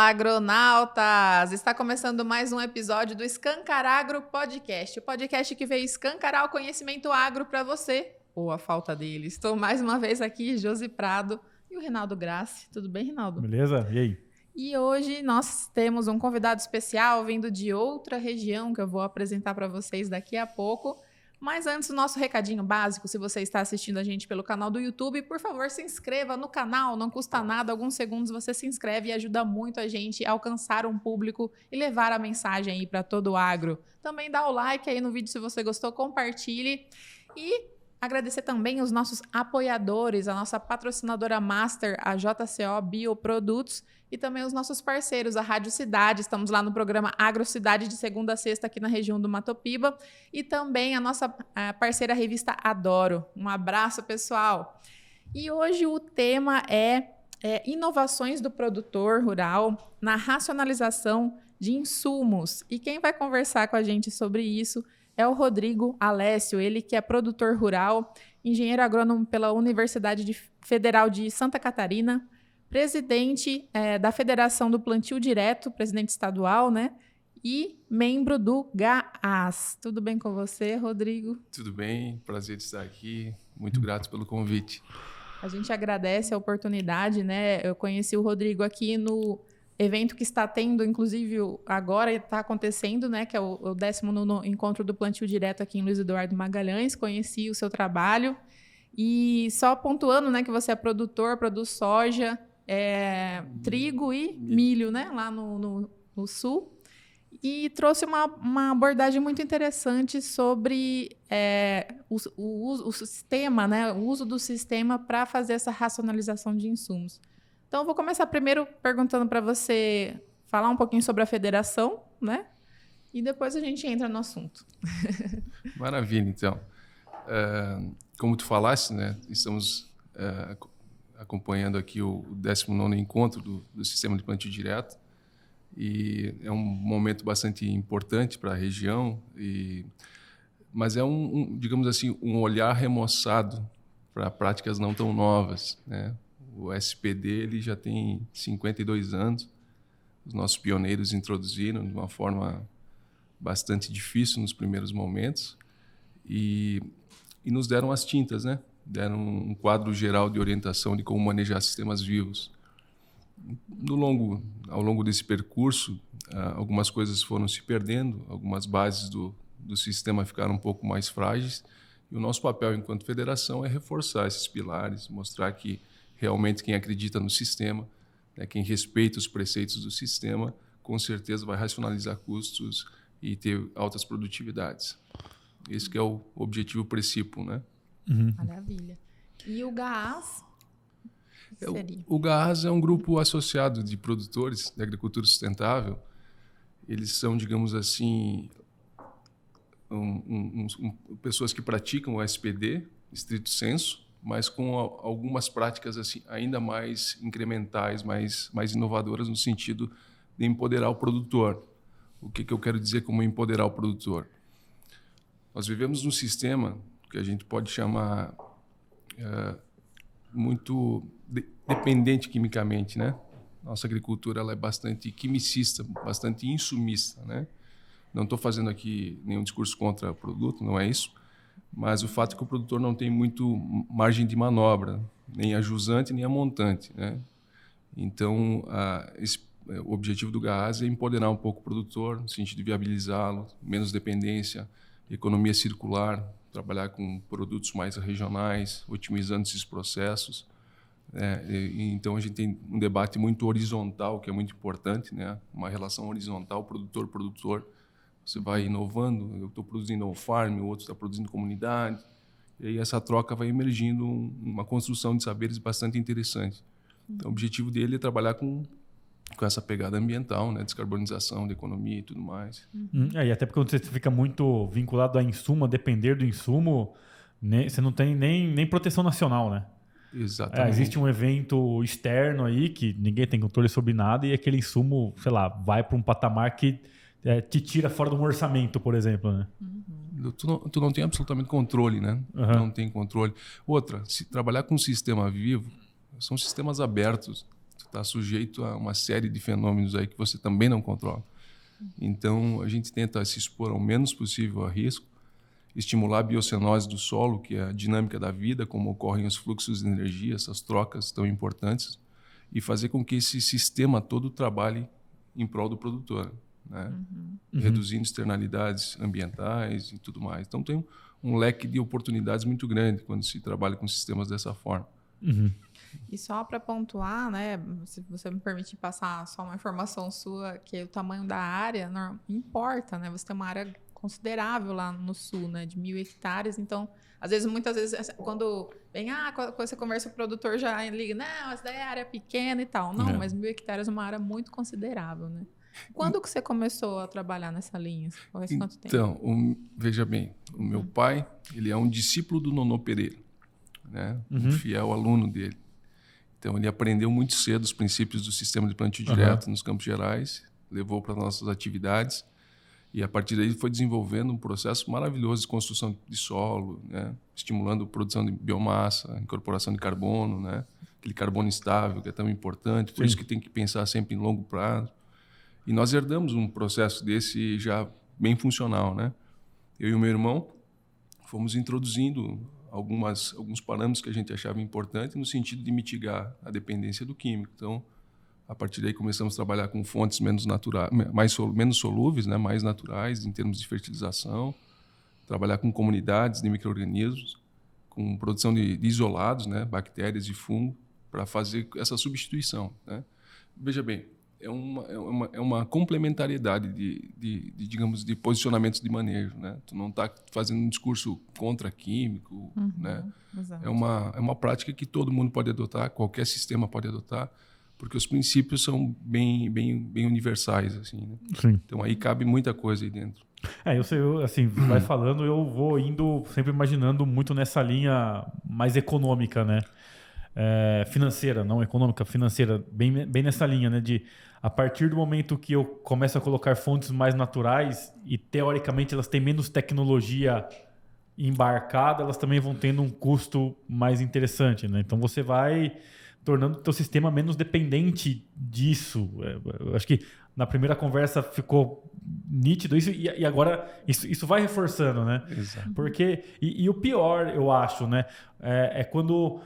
agronautas! Está começando mais um episódio do Escancaragro Podcast, o podcast que veio escancarar o conhecimento agro para você, ou a falta dele. Estou mais uma vez aqui, Josi Prado e o Rinaldo Grassi. Tudo bem, Rinaldo? Beleza? E aí? E hoje nós temos um convidado especial vindo de outra região que eu vou apresentar para vocês daqui a pouco. Mas antes, o nosso recadinho básico, se você está assistindo a gente pelo canal do YouTube, por favor, se inscreva no canal, não custa nada, alguns segundos você se inscreve e ajuda muito a gente a alcançar um público e levar a mensagem aí para todo o agro. Também dá o like aí no vídeo se você gostou, compartilhe e agradecer também os nossos apoiadores, a nossa patrocinadora master, a JCO Bioprodutos, e também os nossos parceiros, a Rádio Cidade. Estamos lá no programa Agrocidade de segunda a sexta aqui na região do Matopiba. E também a nossa parceira revista Adoro. Um abraço, pessoal. E hoje o tema é inovações do produtor rural na racionalização de insumos. E quem vai conversar com a gente sobre isso é o Rodrigo Alessio, ele que é produtor rural, engenheiro agrônomo pela Universidade Federal de Santa Catarina, presidente da Federação do Plantio Direto, presidente estadual, né? E membro do GAAS. Tudo bem com você, Rodrigo? Tudo bem, prazer de estar aqui. Muito grato pelo convite. A gente agradece a oportunidade, né? Eu conheci o Rodrigo aqui no evento que está tendo, inclusive agora está acontecendo, né? Que é o 19º Encontro do Plantio Direto aqui em Luiz Eduardo Magalhães. Conheci o seu trabalho. E só pontuando, né, que você é produtor, produz soja, trigo e milho, né, lá no sul, e trouxe uma abordagem muito interessante sobre o sistema, né, o uso do sistema para fazer essa racionalização de insumos. Então, eu vou começar primeiro perguntando para você falar um pouquinho sobre a federação, né, e depois a gente entra no assunto. Maravilha, então. Como tu falaste, né, estamos acompanhando aqui o 19º encontro do sistema de plantio direto, e é um momento bastante importante para a região, mas é digamos assim, um olhar remoçado para práticas não tão novas, né? O SPD ele já tem 52 anos, os nossos pioneiros introduziram de uma forma bastante difícil nos primeiros momentos e nos deram as tintas, né? Deram um quadro geral de orientação de como manejar sistemas vivos. Ao longo desse percurso, algumas coisas foram se perdendo, algumas bases do sistema ficaram um pouco mais frágeis, e o nosso papel enquanto federação é reforçar esses pilares, mostrar que realmente quem acredita no sistema, né, quem respeita os preceitos do sistema, com certeza vai racionalizar custos e ter altas produtividades. Esse que é o objetivo principal, né? Uhum. Maravilha. E o GAAS? O GAAS é um grupo associado de produtores de agricultura sustentável. Eles são, digamos assim, pessoas que praticam o SPD, estrito sensu, mas com algumas práticas assim, ainda mais incrementais, mais inovadoras no sentido de empoderar o produtor. O que eu quero dizer como empoderar o produtor? Nós vivemos num sistema que a gente pode chamar muito dependente quimicamente, né? Nossa agricultura ela é bastante quimicista, bastante insumista, né? Não estou fazendo aqui nenhum discurso contra o produto, não é isso, mas o fato é que o produtor não tem muito margem de manobra, nem a jusante nem a montante, né? Então, o objetivo do GAAS é empoderar um pouco o produtor, no sentido de viabilizá-lo, menos dependência, economia circular, trabalhar com produtos mais regionais, otimizando esses processos. Então, a gente tem um debate muito horizontal, que é muito importante, né? Uma relação horizontal, produtor-produtor. Você vai inovando, eu estou produzindo on-farm, o outro está produzindo comunidade, e aí essa troca vai emergindo uma construção de saberes bastante interessante. Então, o objetivo dele é trabalhar com essa pegada ambiental, né? Descarbonização da economia e tudo mais. E até porque quando você fica muito vinculado a insumo, a depender do insumo, né, você não tem nem proteção nacional, né? Exatamente. Existe um evento externo aí que ninguém tem controle sobre nada e aquele insumo, sei lá, vai para um patamar que te tira fora de um orçamento, por exemplo, né? Tu não tem absolutamente controle, né? Não tem controle. Outra, se trabalhar com um sistema vivo, são sistemas abertos. Tu está sujeito a uma série de fenômenos aí que você também não controla. Então, a gente tenta se expor ao menos possível a risco, estimular a biocenose do solo, que é a dinâmica da vida, como ocorrem os fluxos de energia, essas trocas tão importantes, e fazer com que esse sistema todo trabalhe em prol do produtor, né? Reduzindo externalidades ambientais e tudo mais. Então, tem um leque de oportunidades muito grande quando se trabalha com sistemas dessa forma. E só para pontuar, né, se você me permitir passar só uma informação sua, que o tamanho da área não importa, né? Você tem uma área considerável lá no sul, né, de 1.000 hectares. Então, muitas vezes, quando vem, quando você conversa com o produtor, já liga, não, essa daí é área pequena e tal. Não, mas 1.000 hectares é uma área muito considerável, né? Quando que você começou a trabalhar nessa linha? Faz quanto tempo? Então, veja bem, o meu pai, ele é um discípulo do Nonô Pereira, né? Um fiel aluno dele. Então, ele aprendeu muito cedo os princípios do sistema de plantio direto nos Campos Gerais, levou para nossas atividades e, a partir daí, foi desenvolvendo um processo maravilhoso de construção de solo, né? Estimulando a produção de biomassa, incorporação de carbono, né? Aquele carbono estável que é tão importante, por isso que tem que pensar sempre em longo prazo. E nós herdamos um processo desse já bem funcional, né? Eu e o meu irmão fomos introduzindo alguns parâmetros que a gente achava importante no sentido de mitigar a dependência do químico. Então, a partir daí começamos a trabalhar com fontes menos solúveis, né? Mais naturais em termos de fertilização, trabalhar com comunidades de micro-organismos, com produção de isolados, né? Bactérias e fungo, para fazer essa substituição, né? Veja bem, é uma complementariedade digamos, de posicionamentos de manejo, né? Tu não está fazendo um discurso contra químico, né? Exato. É uma prática que todo mundo pode adotar, qualquer sistema pode adotar, porque os princípios são bem universais, assim, né? Sim. Então aí cabe muita coisa aí dentro. Eu assim, vai falando, eu vou indo sempre imaginando muito nessa linha mais econômica, né? Financeira, não econômica, financeira, bem nessa linha, né? De a partir do momento que eu começo a colocar fontes mais naturais e teoricamente elas têm menos tecnologia embarcada, elas também vão tendo um custo mais interessante, né? Então você vai tornando o teu sistema menos dependente disso. Eu acho que na primeira conversa ficou nítido isso e agora isso vai reforçando, né? Exato. Porque e o pior, eu acho, né? É quando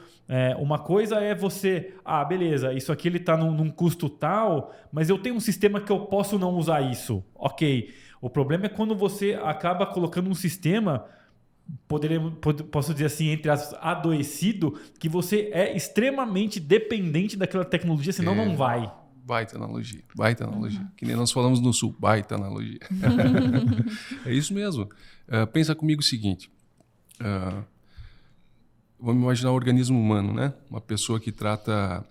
uma coisa é você, beleza, isso aqui ele está num custo tal, mas eu tenho um sistema que eu posso não usar isso. Ok. O problema é quando você acaba colocando um sistema, posso dizer assim, entre as adoecido, que você é extremamente dependente daquela tecnologia, senão não vai. Baita analogia. Que nem nós falamos no Sul, baita analogia. É isso mesmo. Pensa comigo o seguinte. Vamos imaginar o organismo humano, né? Uma pessoa que trata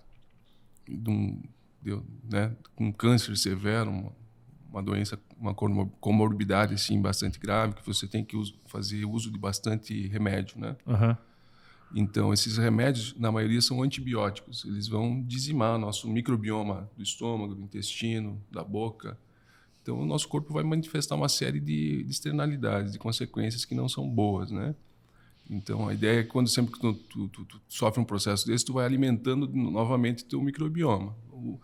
com câncer severo, uma doença, uma comorbidade assim, bastante grave, que você tem que fazer uso de bastante remédio, né? Então, esses remédios, na maioria, são antibióticos. Eles vão dizimar nosso microbioma do estômago, do intestino, da boca. Então, o nosso corpo vai manifestar uma série de externalidades, de consequências que não são boas, né? Então, a ideia é que sempre que tu sofre um processo desse, tu vai alimentando novamente teu microbioma. O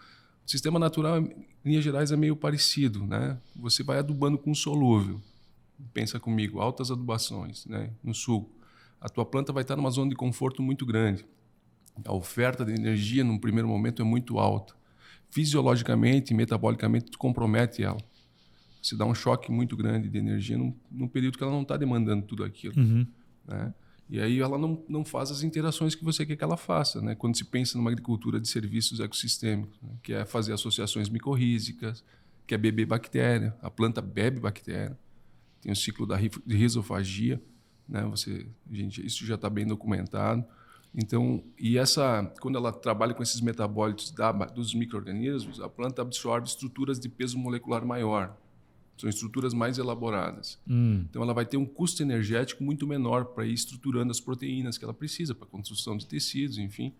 sistema natural, em linhas gerais, é meio parecido, né? Você vai adubando com solúvel. Pensa comigo, altas adubações, né? No sul. A tua planta vai estar numa zona de conforto muito grande. A oferta de energia, num primeiro momento, é muito alta. Fisiologicamente e metabolicamente, tu compromete ela. Você dá um choque muito grande de energia num período que ela não está demandando tudo aquilo. Né? E aí ela não faz as interações que você quer que ela faça, né? Quando se pensa numa agricultura de serviços ecossistêmicos, né? Que é fazer associações micorrízicas, que é beber bactéria. A planta bebe bactéria. Tem o ciclo de rizofagia, né? Isso já está bem documentado. Então, quando ela trabalha com esses metabólitos dos micro-organismos, a planta absorve estruturas de peso molecular maior. São estruturas mais elaboradas. Então, ela vai ter um custo energético muito menor para ir estruturando as proteínas que ela precisa para a construção de tecidos, enfim.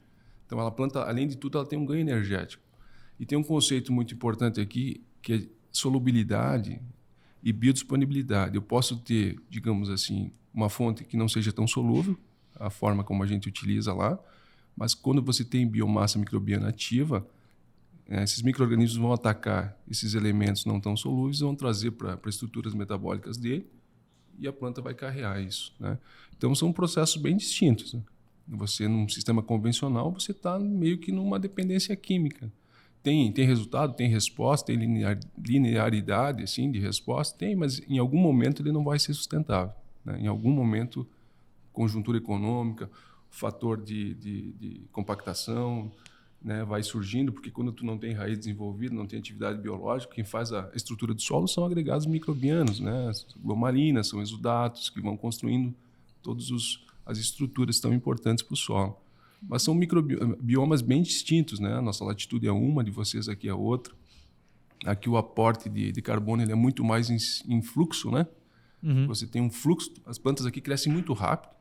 Então, a planta, além de tudo, ela tem um ganho energético. E tem um conceito muito importante aqui, que é solubilidade e biodisponibilidade. Eu posso ter, digamos assim, uma fonte que não seja tão solúvel, a forma como a gente utiliza lá, mas quando você tem biomassa microbiana ativa, esses micro-organismos vão atacar esses elementos não tão solúveis e vão trazer para estruturas metabólicas dele e a planta vai carrear isso, né? Então, são processos bem distintos, né? Você, num sistema convencional, você está meio que numa dependência química. Tem resultado, tem resposta, tem linearidade assim, de resposta, tem, mas em algum momento ele não vai ser sustentável, né? Em algum momento, conjuntura econômica, fator de compactação, né, vai surgindo, porque quando tu não tem raiz desenvolvida, não tem atividade biológica, quem faz a estrutura do solo são agregados microbianos, né, glomalinas, são exudatos, que vão construindo todas as estruturas tão importantes para o solo. Mas são microbiomas bem distintos, né? A nossa latitude é uma, de vocês aqui é outra. Aqui o aporte de carbono ele é muito mais em fluxo, né? Uhum. Você tem um fluxo, as plantas aqui crescem muito rápido,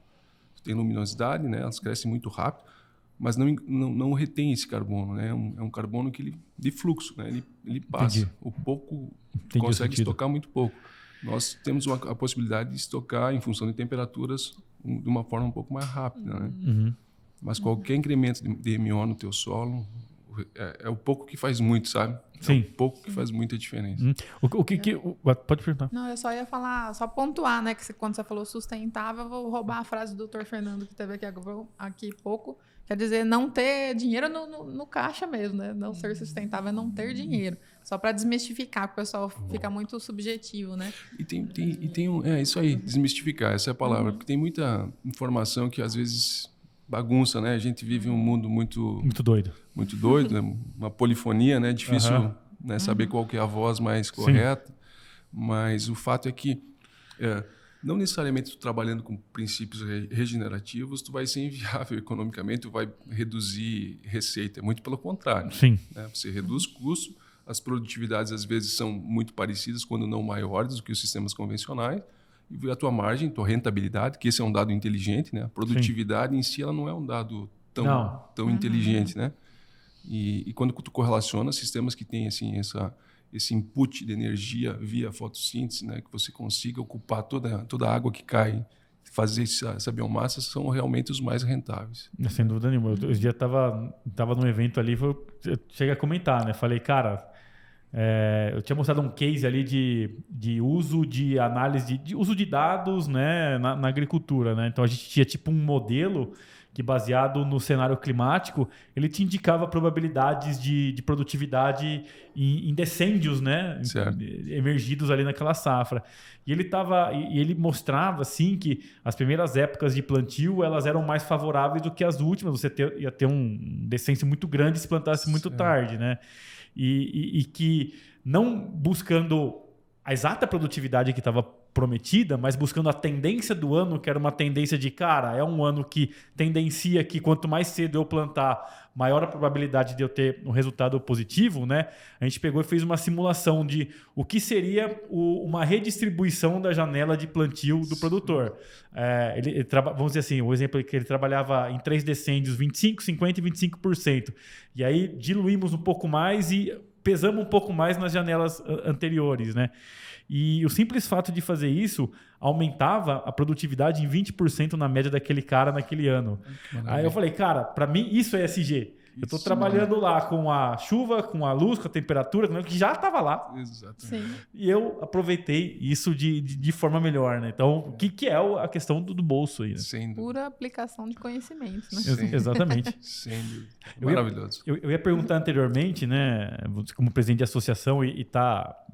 tem luminosidade, né? Elas crescem muito rápido, mas não retém esse carbono, né? É um carbono que de fluxo, né? Ele passa. Entendi. O pouco Entendi consegue o sentido. estocar muito pouco. Nós temos a possibilidade de estocar em função de temperaturas de uma forma um pouco mais rápida, né? Uhum. Mas qualquer incremento de MO no teu solo é o pouco que faz muito, sabe? Sim. É o pouco que faz muita diferença. Pode perguntar. Não, eu só ia falar, só pontuar, né? Que quando você falou sustentável, eu vou roubar a frase do Dr. Fernando, que teve aqui pouco. Quer dizer, não ter dinheiro no caixa mesmo, né? Não ser sustentável é não ter dinheiro. Só para desmistificar, porque o pessoal fica muito subjetivo, né? É isso aí, desmistificar, essa é a palavra. Porque tem muita informação que às vezes bagunça, né? A gente vive um mundo muito doido. Muito doido, né? Uma polifonia, né? Difícil né? Saber qual que é a voz mais correta. Mas o fato é que não necessariamente tu trabalhando com princípios regenerativos, tu vai ser inviável economicamente, tu vai reduzir receita. Muito pelo contrário. Sim. Né? Você reduz custo, as produtividades às vezes são muito parecidas, quando não maiores do que os sistemas convencionais, e a tua margem, tua rentabilidade, que esse é um dado inteligente, né? A produtividade em si ela não é um dado tão inteligente, né? E quando tu correlaciona sistemas que têm assim, esse input de energia via fotossíntese, né? Que você consiga ocupar toda a água que cai, fazer essa biomassa, são realmente os mais rentáveis. Sem dúvida nenhuma. Eu já estava num evento ali, eu cheguei a comentar, né? Falei, cara, eu tinha mostrado um case ali de uso de análise, de uso de dados, né, na agricultura, né? Então a gente tinha tipo um modelo que, baseado no cenário climático, ele te indicava probabilidades de produtividade em decênios, né, emergidos ali naquela safra. E ele mostrava assim que as primeiras épocas de plantio elas eram mais favoráveis do que as últimas. Você ia ter um decêncio muito grande se plantasse muito tarde, né? E que não buscando a exata produtividade que estava prometida, mas buscando a tendência do ano, que era uma tendência de, cara, é um ano que tendencia que quanto mais cedo eu plantar, maior a probabilidade de eu ter um resultado positivo, né? A gente pegou e fez uma simulação de o que seria uma redistribuição da janela de plantio do produtor. Vamos dizer assim, o exemplo é que ele trabalhava em 3 decênios, 25%, 50% e 25%. E aí diluímos um pouco mais e pesamos um pouco mais nas janelas anteriores, né? E o simples fato de fazer isso aumentava a produtividade em 20% na média daquele cara naquele ano. Aí eu falei, cara, para mim isso é ESG. Eu estou trabalhando lá com a chuva, com a luz, com a temperatura, que já estava lá. Exatamente. Sim. E eu aproveitei isso de forma melhor, né? Então, o que é a questão do bolso aí, né? Sem dúvida. Pura aplicação de conhecimento, né? Exatamente. Sem dúvida. Maravilhoso. Eu ia perguntar anteriormente, né? Como presidente de associação e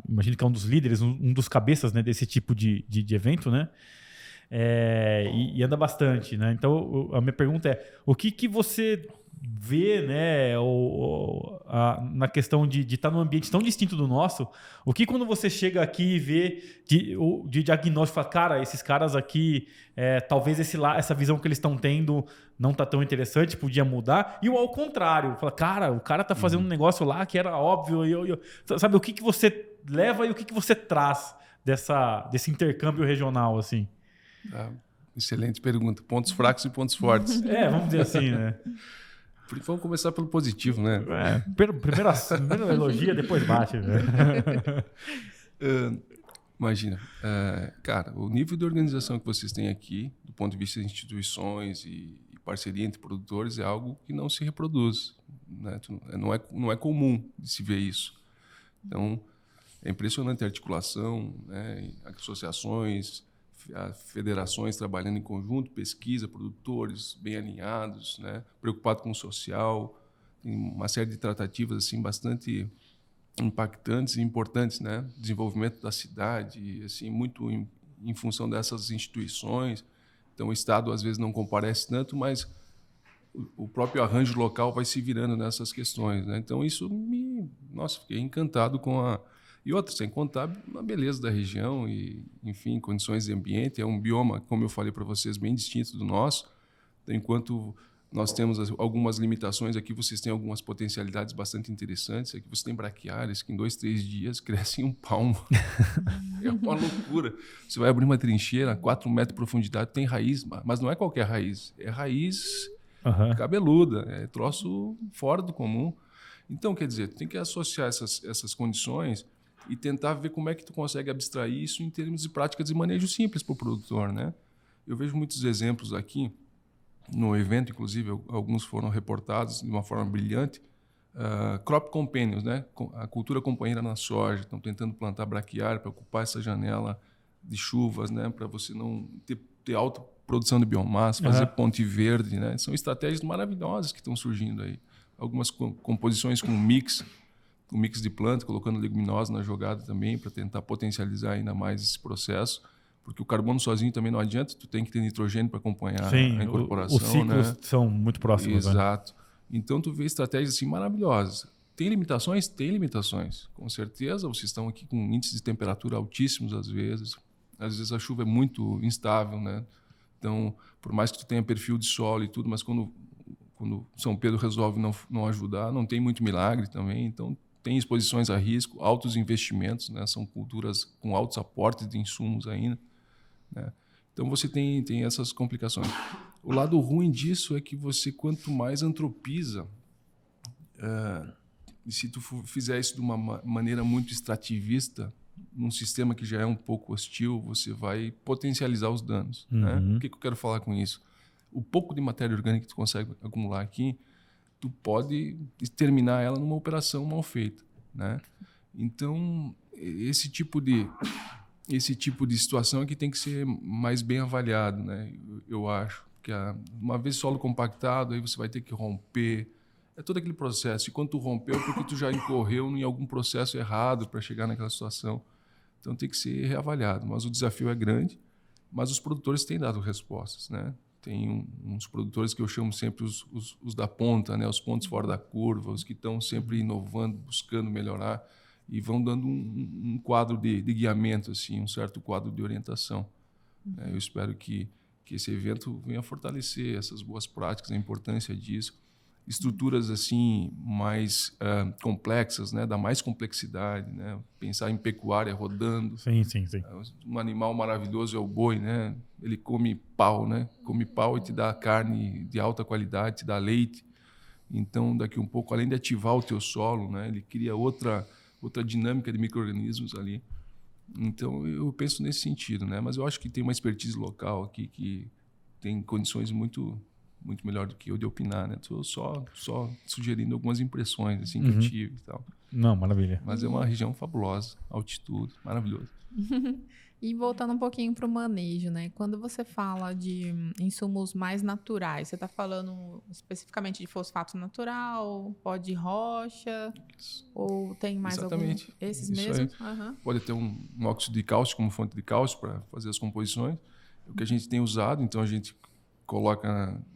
imagino que é um dos líderes, um dos cabeças, né, desse tipo de evento, né? E anda bastante, né? Então, a minha pergunta é, o que você vê, né, na questão de estar num ambiente tão distinto do nosso, o que quando você chega aqui e vê de diagnóstico, fala, cara, esses caras aqui, talvez essa visão que eles estão tendo não tá tão interessante, podia mudar, e ao contrário, fala, cara, o cara tá fazendo um negócio lá que era óbvio, sabe, o que você leva e o que você traz desse intercâmbio regional, assim? Excelente pergunta. Pontos fracos e pontos fortes. Vamos dizer assim, né? Vamos começar pelo positivo, né? Primeiro elogia, depois bate. Né? Imagina, cara, o nível de organização que vocês têm aqui, do ponto de vista de instituições e parceria entre produtores, é algo que não se reproduz. né? Não é comum de se ver isso. Então, é impressionante a articulação, né? Associações, federações trabalhando em conjunto, pesquisa, produtores bem alinhados, né? Preocupado com o social. Tem uma série de tratativas assim, bastante impactantes e importantes, né? Desenvolvimento da cidade, assim, muito em função dessas instituições. Então, o Estado, às vezes, não comparece tanto, mas o próprio arranjo local vai se virando nessas questões, né? Então, isso Nossa, fiquei encantado com a... E outra, sem contar a beleza da região e, enfim, condições de ambiente. É um bioma, como eu falei para vocês, bem distinto do nosso. Enquanto nós temos algumas limitações, aqui vocês têm algumas potencialidades bastante interessantes. Aqui você tem braquiárias que em 2, 3 dias crescem um palmo. É uma loucura. Você vai abrir uma trincheira a 4 metros de profundidade, tem raiz, mas não é qualquer raiz. É raiz cabeluda, é troço fora do comum. Então, quer dizer, tem que associar essas condições e tentar ver como é que tu consegue abstrair isso em termos de práticas de manejo simples para o produtor, né? Eu vejo muitos exemplos aqui, no evento, inclusive, alguns foram reportados de uma forma brilhante. Crop companions, né? A cultura companheira na soja. Estão tentando plantar braquiária para ocupar essa janela de chuvas, né? Para você não ter alta produção de biomassa, fazer ponte verde, né? São estratégias maravilhosas que estão surgindo aí. Algumas composições com mix de planta, colocando leguminosa na jogada também, para tentar potencializar ainda mais esse processo. Porque o carbono sozinho também não adianta, tu tem que ter nitrogênio para acompanhar a incorporação. Os ciclos, né, são muito próximos. Exato. Né? Então, tu vê estratégias assim, maravilhosas. Tem limitações? Tem limitações. Com certeza, vocês estão aqui com índices de temperatura altíssimos às vezes. Às vezes a chuva é muito instável, né? Então, por mais que tu tenha perfil de solo e tudo, mas quando São Pedro resolve não ajudar, não tem muito milagre também. Então, tem exposições a risco, altos investimentos, né? São culturas com altos aportes de insumos ainda, né? Então, você tem essas complicações. O lado ruim disso é que você, quanto mais antropiza, e se tu fizer isso de uma maneira muito extrativista, num sistema que já é um pouco hostil, você vai potencializar os danos. Né? O que eu quero falar com isso? O pouco de matéria orgânica que tu consegue acumular aqui, tu pode exterminar ela numa operação mal feita, né? Então, esse tipo de situação é que tem que ser mais bem avaliado, né? Eu acho. Porque uma vez solo compactado, aí você vai ter que romper. É todo aquele processo. E quando tu rompeu, porque tu já incorreu em algum processo errado para chegar naquela situação. Então, tem que ser reavaliado. Mas o desafio é grande, mas os produtores têm dado respostas, né? Tem uns produtores que eu chamo sempre os da ponta, né? Os pontos fora da curva, os que estão sempre inovando, buscando melhorar e vão dando um quadro de guiamento, assim, um certo quadro de orientação. Eu espero que esse evento venha fortalecer essas boas práticas, a importância disso. Estruturas assim mais complexas, né? Dá mais complexidade, né? Pensar em pecuária rodando. Sim. Um animal maravilhoso é o boi, né? Ele come pau, né? Come pau e te dá carne de alta qualidade, te dá leite. Então, daqui um pouco, além de ativar o teu solo, né? Ele cria outra dinâmica de micro-organismos ali. Então, eu penso nesse sentido, né? Mas eu acho que tem uma expertise local aqui que tem condições muito melhor do que eu de opinar, né? Estou só sugerindo algumas impressões assim, que eu tive e tal. Não, maravilha. Mas é uma região fabulosa, altitude, maravilhoso. E voltando um pouquinho para o manejo, né? Quando você fala de insumos mais naturais, você está falando especificamente de fosfato natural, pó de rocha, ou tem mais Exatamente. algum? Esses Isso mesmos? Pode ter um óxido de cálcio como fonte de cálcio para fazer as composições. O que a gente tem usado, então a gente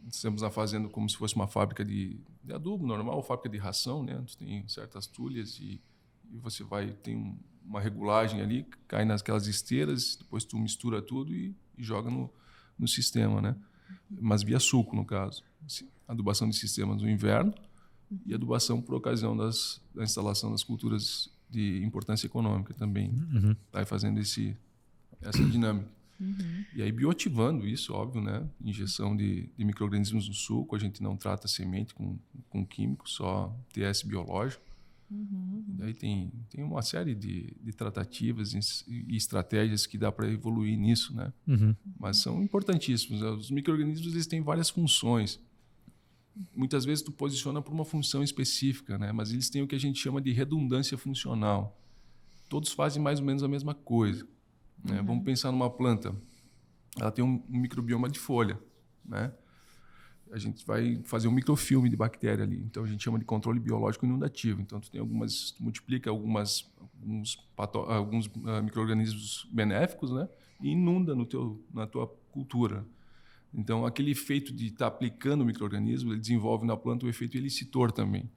estamos na fazenda como se fosse uma fábrica de adubo normal, fábrica de ração, né? Tu tem certas tulhas e você tem uma regulagem ali, cai naquelas esteiras, depois tu mistura tudo e joga no sistema, né? Mas via suco, no caso. Adubação de sistemas no inverno e adubação por ocasião da instalação das culturas de importância econômica também. Vai fazendo essa dinâmica. E aí bioativando isso, óbvio, né? Injeção de micro-organismos no suco, a gente não trata semente com químico, só TS biológico. Daí tem uma série de tratativas e estratégias que dá para evoluir nisso, né? Mas são importantíssimos. Os micro-organismos eles têm várias funções. muitas vezes tu posiciona por uma função específica, né? Mas eles têm o que a gente chama de redundância funcional. Todos fazem mais ou menos a mesma coisa, né? Vamos pensar numa planta. Ela tem um microbioma de folha, né? A gente vai fazer um microfilme de bactéria ali. Então, a gente chama de controle biológico inundativo. Então, tu multiplica alguns micro-organismos benéficos, né? E inunda na tua cultura. Então, aquele efeito de estar aplicando o micro-organismo, ele desenvolve na planta o efeito elicitor também.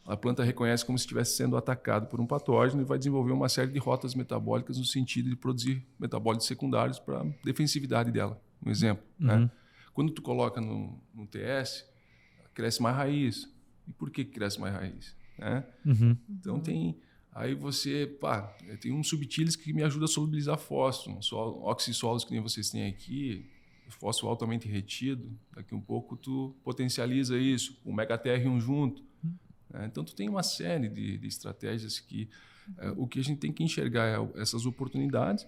A planta reconhece como se estivesse sendo atacado por um patógeno e vai desenvolver uma série de rotas metabólicas no sentido de produzir metabólitos secundários para a defensividade dela. Um exemplo, né? Quando tu coloca no TS, cresce mais raiz. E por que cresce mais raiz? Né? Então, aí tem um subtilis que me ajuda a solubilizar fósforo. Oxissolos que nem vocês têm aqui, fósforo altamente retido, daqui um pouco tu potencializa isso, o megaTR1 junto. Então, tu tem uma série de estratégias que o que a gente tem que enxergar é essas oportunidades,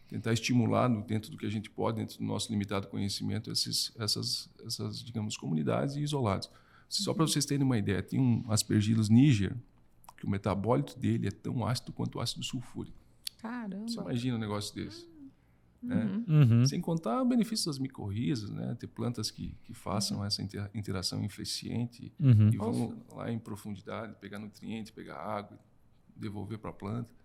tentar estimular dentro do que a gente pode, dentro do nosso limitado conhecimento, essas digamos, comunidades e isolados. Só para vocês terem uma ideia, tem um Aspergillus niger, que o metabólito dele é tão ácido quanto o ácido sulfúrico. Caramba! Você imagina um negócio desse? Né? Sem contar o benefício das micorrizas, né? Ter plantas que façam essa interação eficiente e vão lá em profundidade, pegar nutrientes, pegar água, devolver para a planta.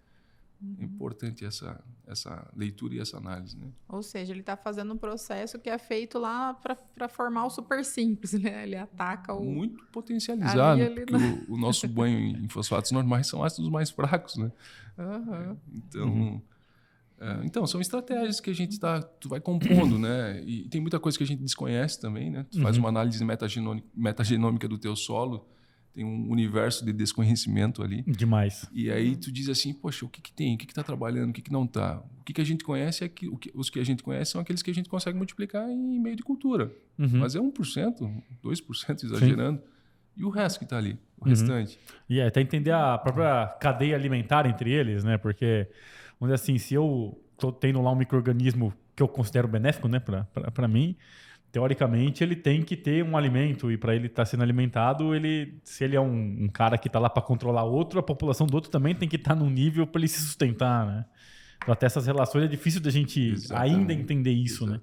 É importante essa leitura e essa análise, né? Ou seja, ele está fazendo um processo que é feito lá para formar o super simples, né? Ele ataca o... Muito potencializado, ali, porque o nosso banho em fosfatos normais são ácidos mais fracos, né? Então, são estratégias que tu vai compondo, né? E tem muita coisa que a gente desconhece também, né? Tu faz uma análise metagenômica do teu solo, tem um universo de desconhecimento ali. Demais. E aí tu diz assim, poxa, o que tem? O que está trabalhando? O que não está? O que a gente conhece os que a gente conhece são aqueles que a gente consegue multiplicar em meio de cultura. Mas é 1%, 2% exagerando. Sim. E o resto que está ali, o restante. E até entender a própria cadeia alimentar entre eles, né? Porque, vamos dizer assim, se eu estou tendo lá um micro-organismo que eu considero benéfico, né, para mim, teoricamente, ele tem que ter um alimento e para ele estar sendo alimentado, se ele é um cara que está lá para controlar outro, a população do outro também tem que estar num nível para ele se sustentar, né? Então, até essas relações é difícil da gente ainda entender isso, né?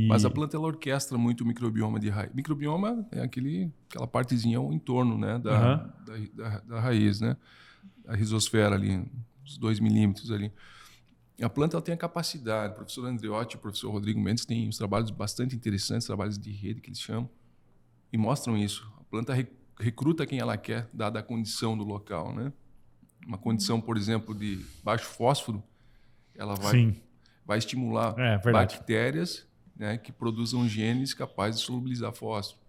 Mas a planta ela orquestra muito o microbioma de raiz. Microbioma é aquela partezinha ao entorno, né, da raiz, né? A rizosfera ali, uns 2 milímetros ali. A planta ela tem a capacidade, o professor Andreotti e o professor Rodrigo Mendes têm uns trabalhos bastante interessantes, trabalhos de rede que eles chamam, e mostram isso. A planta recruta quem ela quer, dada a condição do local, né? Uma condição, por exemplo, de baixo fósforo, ela vai estimular bactérias, né, que produzam genes capazes de solubilizar fósforo.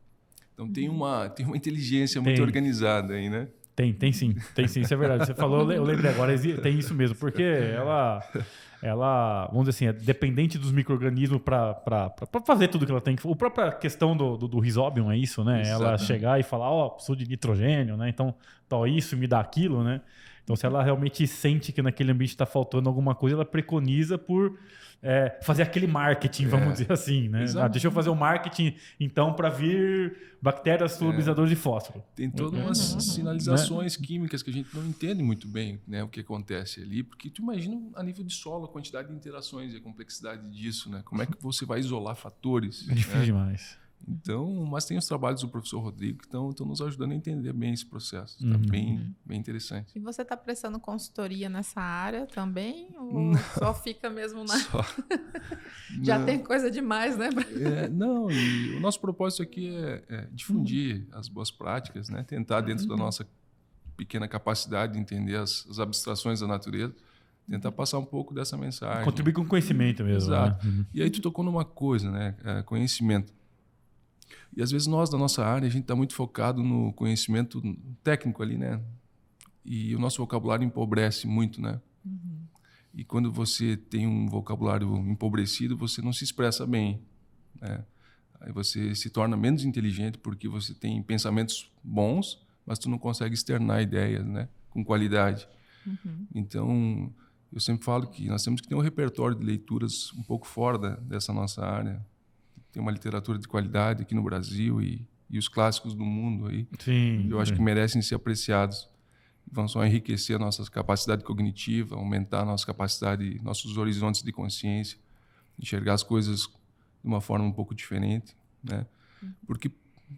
Então tem uma inteligência muito organizada aí, né? Tem sim, isso é verdade. Você falou, eu lembrei agora, tem isso mesmo, porque ela, vamos dizer assim, é dependente dos micro-organismos para fazer tudo que ela tem que fazer. A própria questão do Rhizobium é isso, né? Exatamente. Ela chegar e falar, preciso de nitrogênio, né? Então, isso me dá aquilo, né? Então, se ela realmente sente que naquele ambiente está faltando alguma coisa, ela preconiza por fazer aquele marketing, vamos dizer assim, né? Deixa eu fazer o marketing, então, para vir bactérias solubilizadoras de fósforo. Tem todas umas sinalizações químicas que a gente não entende muito bem, né, o que acontece ali, porque tu imagina a nível de solo, a quantidade de interações e a complexidade disso, né? Como é que você vai isolar fatores? É difícil demais. Então, mas tem os trabalhos do professor Rodrigo que estão nos ajudando a entender bem esse processo. Está bem interessante. E você está prestando consultoria nessa área também? Ou só fica mesmo na... Já tem coisa demais, né? Não, e o nosso propósito aqui é difundir as boas práticas, né? Tentar, dentro da nossa pequena capacidade de entender as abstrações da natureza, tentar passar um pouco dessa mensagem. Contribuir com conhecimento mesmo. Exato. Né? E aí tu tocou numa coisa, né? Conhecimento. E às vezes nós, da nossa área, a gente está muito focado no conhecimento técnico ali, né? E o nosso vocabulário empobrece muito, né? E quando você tem um vocabulário empobrecido, você não se expressa bem, né? Aí você se torna menos inteligente porque você tem pensamentos bons, mas tu não consegue externar ideias, né? Com qualidade. Então, eu sempre falo que nós temos que ter um repertório de leituras um pouco fora dessa nossa área. Tem uma literatura de qualidade aqui no Brasil e e os clássicos do mundo aí. Sim. Eu acho que merecem ser apreciados. Vão só enriquecer a nossa capacidade cognitiva, aumentar a nossa capacidade, nossos horizontes de consciência, enxergar as coisas de uma forma um pouco diferente, né? Porque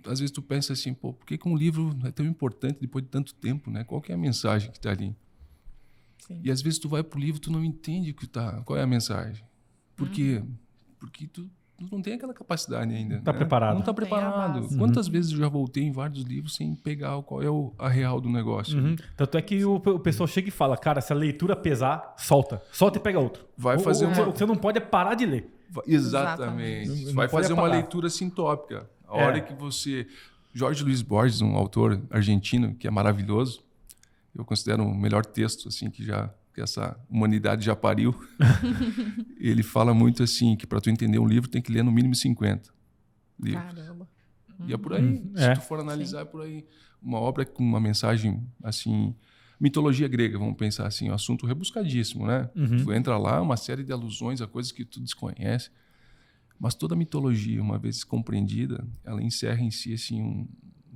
às vezes tu pensa assim, pô, por que um livro é tão importante depois de tanto tempo, né? Qual que é a mensagem que está ali? Sim. E às vezes tu vai pro livro, tu não entende qual é a mensagem. Por quê? Porque tu não tem aquela capacidade ainda. Tá né? preparado. Não está Não tem a preparado. base. Quantas vezes eu já voltei em vários livros sem pegar qual é a real do negócio? Tanto é que o pessoal chega e fala, cara, se a leitura pesar, solta. Solta e pega outro. Vai fazer o que você não pode é parar de ler. Exatamente. Não Vai pode fazer uma parar. leitura sintópica. A hora que você... Jorge Luis Borges, um autor argentino que é maravilhoso, eu considero o melhor texto assim que essa humanidade já pariu. Ele fala muito assim que para tu entender um livro tem que ler no mínimo 50 livros. Caramba. E é por aí. Se tu for analisar, é por aí. Uma obra com uma mensagem assim... Mitologia grega, vamos pensar assim, um assunto rebuscadíssimo, né? Tu entra lá, uma série de alusões a coisas que tu desconhece. Mas toda a mitologia, uma vez compreendida, ela encerra em si assim,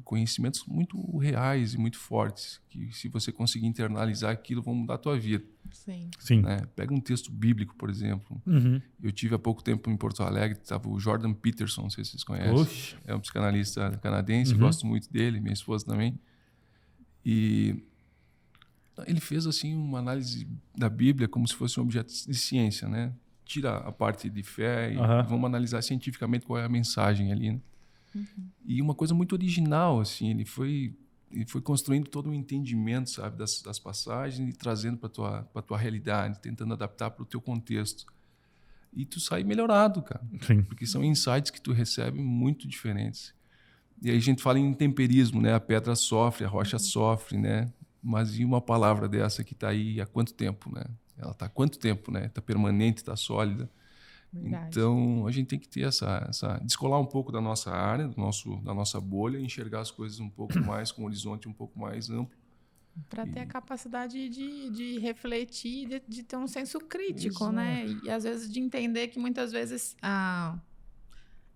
conhecimentos muito reais e muito fortes, que se você conseguir internalizar aquilo, vão mudar a tua vida. Sim. Né? Pega um texto bíblico, por exemplo. Eu tive há pouco tempo em Porto Alegre, estava o Jordan Peterson, não sei se vocês conhecem. Oxe. É um psicanalista canadense, gosto muito dele, minha esposa também. E ele fez assim uma análise da Bíblia como se fosse um objeto de ciência, né? Tira a parte de fé e vamos analisar cientificamente qual é a mensagem ali. Né? E uma coisa muito original, assim, ele foi construindo todo um entendimento, sabe, das passagens e trazendo para tua realidade, tentando adaptar para o teu contexto. E tu sai melhorado, cara. Sim. Porque são insights que tu recebe muito diferentes. E aí a gente fala em temperismo, né? A pedra sofre, a rocha sofre, né? Mas e uma palavra dessa que está aí há quanto tempo, né? Ela está há quanto tempo, né? Está permanente, está sólida. Verdade. Então, a gente tem que ter descolar um pouco da nossa área, da nossa bolha, e enxergar as coisas um pouco mais, com um horizonte um pouco mais amplo. Para ter a capacidade de refletir, de ter um senso crítico, Exato. né? E às vezes de entender que muitas vezes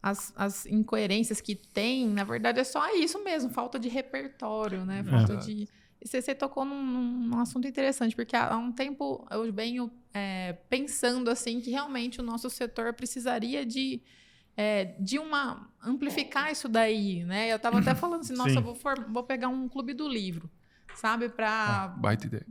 as incoerências que tem, na verdade, é só isso mesmo, falta de repertório, né? Falta de... E você tocou num assunto interessante, porque há um tempo eu venho pensando assim que realmente o nosso setor precisaria de amplificar isso daí, né? Eu estava até falando assim, nossa, vou pegar um clube do livro, sabe? Baita ideia.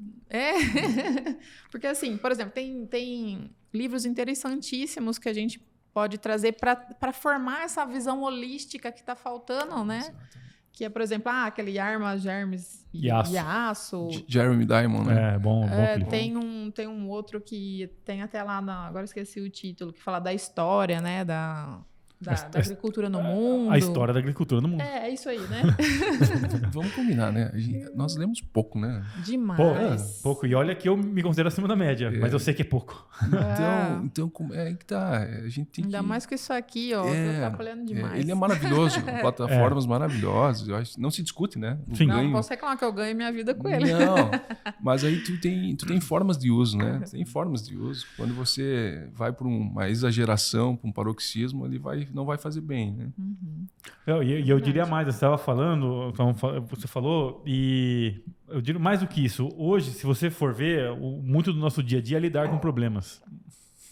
Porque assim, por exemplo, tem livros interessantíssimos que a gente pode trazer para formar essa visão holística que está faltando, né? Exatamente. Que é, por exemplo, aquele Armas, Germes e Aço. Jeremy Diamond, né? É, bom clipe. Tem um outro que tem até lá, agora esqueci o título, que fala da história, né? Da agricultura no mundo. A história da agricultura no mundo. É isso aí, né? Vamos combinar, né? Nós lemos pouco, né? Demais. Pouco. E olha que eu me considero acima da média, mas eu sei que é pouco. Então como é que tá? A gente tem Ainda que... mais que isso aqui, ó, eu tô atrapalhando demais. Ele é maravilhoso, plataformas maravilhosas. Eu acho, não se discute, né? Sim. Não posso reclamar que eu ganho minha vida com ele. Não, mas aí tu tem formas de uso, né? Tem formas de uso. Quando você vai para uma exageração, para um paroxismo, ele não vai fazer bem, né? Eu diria mais, você estava falando, você falou, e eu digo mais do que isso. Hoje, se você for ver, muito do nosso dia a dia é lidar com problemas.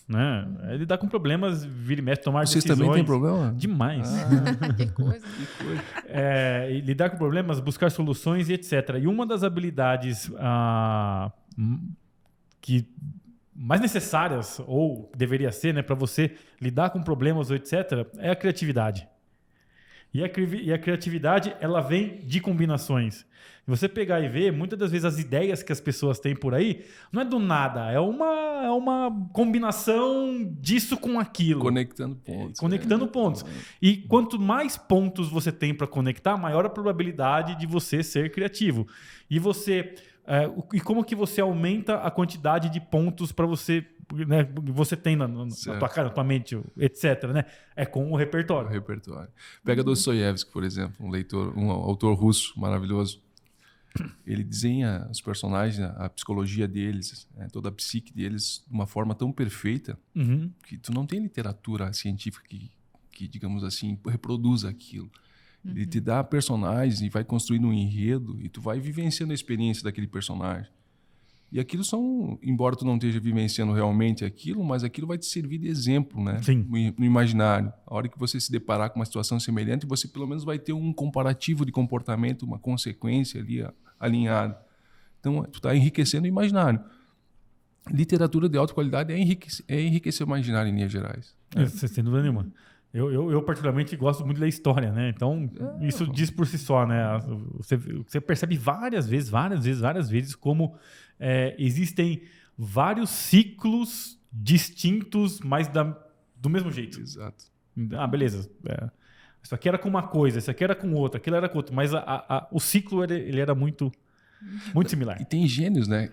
Né? É lidar com problemas, vira e mexe, tomar Vocês decisões. também têm problema? Demais. Que coisa. E lidar com problemas, buscar soluções e etc. E uma das habilidades que mais necessárias, ou deveria ser, né, para você lidar com problemas, etc., é a criatividade. E a criatividade, ela vem de combinações. Se você pegar e ver, muitas das vezes as ideias que as pessoas têm por aí, não é do nada, é uma combinação disso com aquilo. Conectando pontos. Conectando pontos. E quanto mais pontos você tem para conectar, maior a probabilidade de você ser criativo. E como que você aumenta a quantidade de pontos para você, né, você tem na tua cara, na tua mente, etc., né? É com o repertório. Pega Dostoiévski, por exemplo, um autor russo maravilhoso. Ele desenha os personagens, a psicologia deles, né, toda a psique deles de uma forma tão perfeita que tu não tem literatura científica que digamos assim, reproduza aquilo. Ele te dá personagens e vai construindo um enredo e tu vai vivenciando a experiência daquele personagem. E aquilo embora tu não esteja vivenciando realmente aquilo, mas aquilo vai te servir de exemplo, né? Sim. No imaginário. A hora que você se deparar com uma situação semelhante, você pelo menos vai ter um comparativo de comportamento, uma consequência ali alinhada. Então, tu está enriquecendo o imaginário. Literatura de alta qualidade é enriquecer o imaginário em linhas gerais. Sem dúvida nenhuma. Eu particularmente gosto muito da história, né? Então, isso diz por si só, né? Você percebe várias vezes como existem vários ciclos distintos, mas do mesmo jeito. Exato. Beleza. Isso aqui era com uma coisa, isso aqui era com outra, aquilo era com outra. Mas o ciclo ele era muito similar. E tem gênios, né?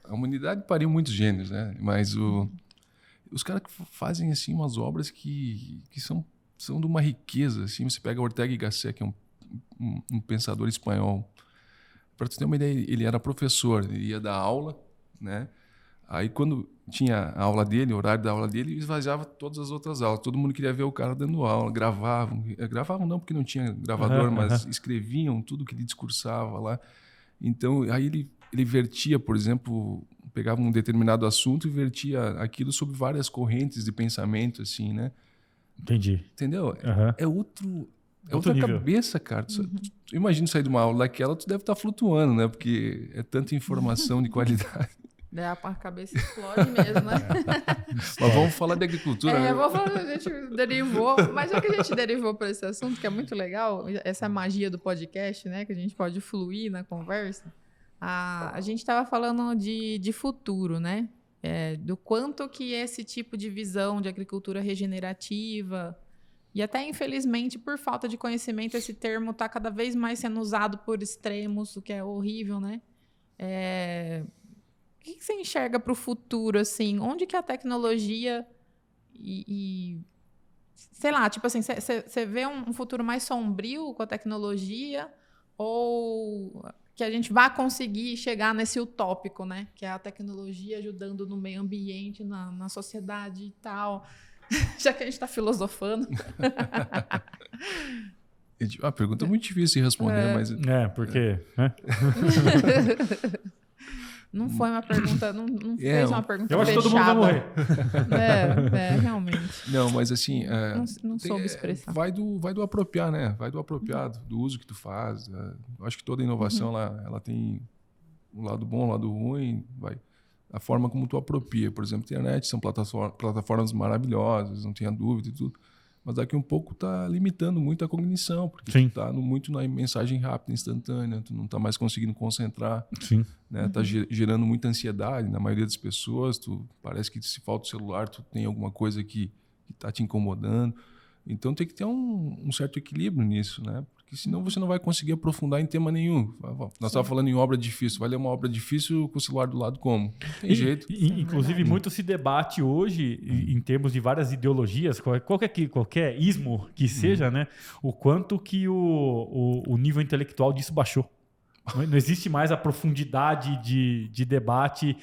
A humanidade pariu muitos gênios, né? Mas os caras que fazem assim umas obras que são de uma riqueza. Assim, você pega Ortega y Gasset, que é um pensador espanhol. Para tu ter uma ideia, ele era professor, ele ia dar aula, né? Aí quando tinha a aula dele, o horário da aula dele, ele esvaziava todas as outras aulas. Todo mundo queria ver o cara dando aula, gravavam. Gravavam não porque não tinha gravador, mas escreviam tudo que ele discursava lá. Então, aí ele vertia, por exemplo, pegava um determinado assunto e vertia aquilo sobre várias correntes de pensamento, assim, né? Entendi. Entendeu? É outra nível. Cabeça, cara. Imagina sair de uma aula daquela, tu deve estar flutuando, né? Porque é tanta informação de qualidade. A cabeça explode mesmo, né? Mas vamos falar de agricultura. Né? Vamos falar, a gente derivou, mas já que a gente derivou para esse assunto, que é muito legal, essa magia do podcast, né? Que a gente pode fluir na conversa. A gente estava falando de futuro, né? Do quanto que esse tipo de visão de agricultura regenerativa, e até infelizmente por falta de conhecimento, esse termo está cada vez mais sendo usado por extremos, o que é horrível, né? O que você enxerga para o futuro, assim? Onde que a tecnologia sei lá, tipo assim, você vê um futuro mais sombrio com a tecnologia ou que a gente vai conseguir chegar nesse utópico, né? Que é a tecnologia ajudando no meio ambiente, na sociedade e tal. Já que a gente está filosofando. A pergunta é muito difícil de responder, mas... porque... Né? Não foi uma pergunta, não fez uma pergunta eu acho fechada. Que todo mundo vai morrer. Realmente. Não, mas assim... não soube expressar. Vai do apropriar, né? Vai do apropriado, do uso que tu faz. Eu acho que toda inovação, ela tem um lado bom, um lado ruim. A forma como tu apropria. Por exemplo, a internet são plataformas maravilhosas, não tenha dúvida e tudo. Mas daqui um pouco está limitando muito a cognição, porque tu está muito na mensagem rápida, instantânea, tu não está mais conseguindo concentrar. Sim. Né? Tá gerando muita ansiedade na maioria das pessoas. Parece que se falta o celular, tu tem alguma coisa que está te incomodando. Então tem que ter um certo equilíbrio nisso, né? Porque senão você não vai conseguir aprofundar em tema nenhum. Nós estávamos falando em obra difícil. Vai ler uma obra difícil com o celular do lado como? Não tem jeito. Inclusive, muito se debate hoje, em termos de várias ideologias, qualquer ismo que seja, né? O quanto que o nível intelectual disso baixou. Não existe mais a profundidade de debate.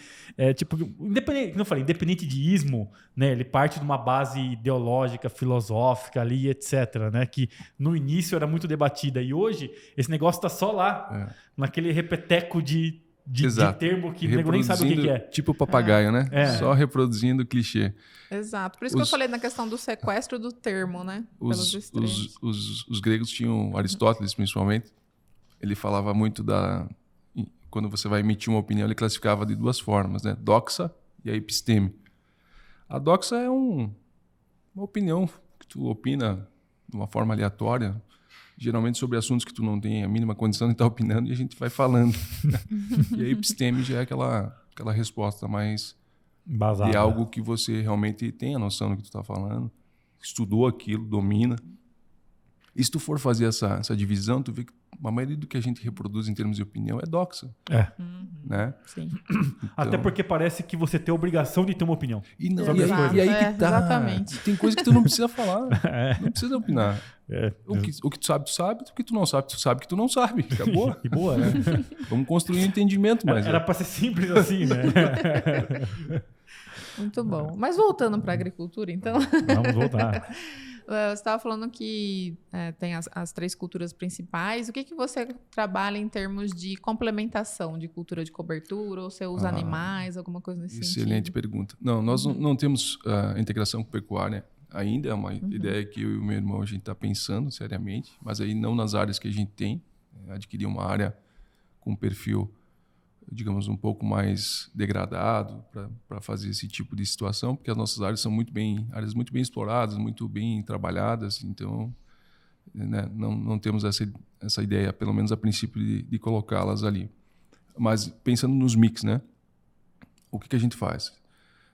Independente de ismo, né? Ele parte de uma base ideológica, filosófica ali, etc. Né? Que no início era muito debatida. E hoje, esse negócio está só lá, naquele repeteco de termo que o nego nem sabe o que é. Tipo papagaio, né? Só reproduzindo o clichê. Exato. Por isso que eu falei na questão do sequestro do termo, né? Os gregos tinham, Aristóteles principalmente, ele falava muito quando você vai emitir uma opinião, ele classificava de duas formas, né? Doxa e a episteme. A doxa é uma opinião que tu opina de uma forma aleatória, geralmente sobre assuntos que tu não tem a mínima condição de estar opinando, e a gente vai falando. E a episteme já é aquela resposta mais embasada, de algo que você realmente tem a noção do que tu está falando, estudou aquilo, domina. E se tu for fazer essa divisão, tu vê que a maioria do que a gente reproduz em termos de opinião é doxa. Né? Sim. Então, até porque parece que você tem a obrigação de ter uma opinião. E aí que tá. Exatamente. Tem coisa que tu não precisa falar. Não precisa opinar. O que tu sabe, o que tu não sabe, tu sabe que tu não sabe. Acabou. Que boa, né? Vamos construir um entendimento. Era para ser simples assim, né? Muito bom. Mas voltando para a agricultura, então. Vamos voltar. Você estava falando que tem as 3 culturas principais. O que você trabalha em termos de complementação de cultura de cobertura? Ou você usa animais, alguma coisa nesse sentido? Excelente pergunta. Não, nós não temos integração com pecuária ainda. É uma ideia que eu e o meu irmão a gente está pensando seriamente, mas aí não nas áreas que a gente tem. Adquirir uma área com um perfil, digamos, um pouco mais degradado para fazer esse tipo de situação, porque as nossas áreas são áreas muito bem exploradas, muito bem trabalhadas, então, né, não temos essa ideia, pelo menos a princípio, de colocá-las ali. Mas pensando nos mix, né, o que a gente faz?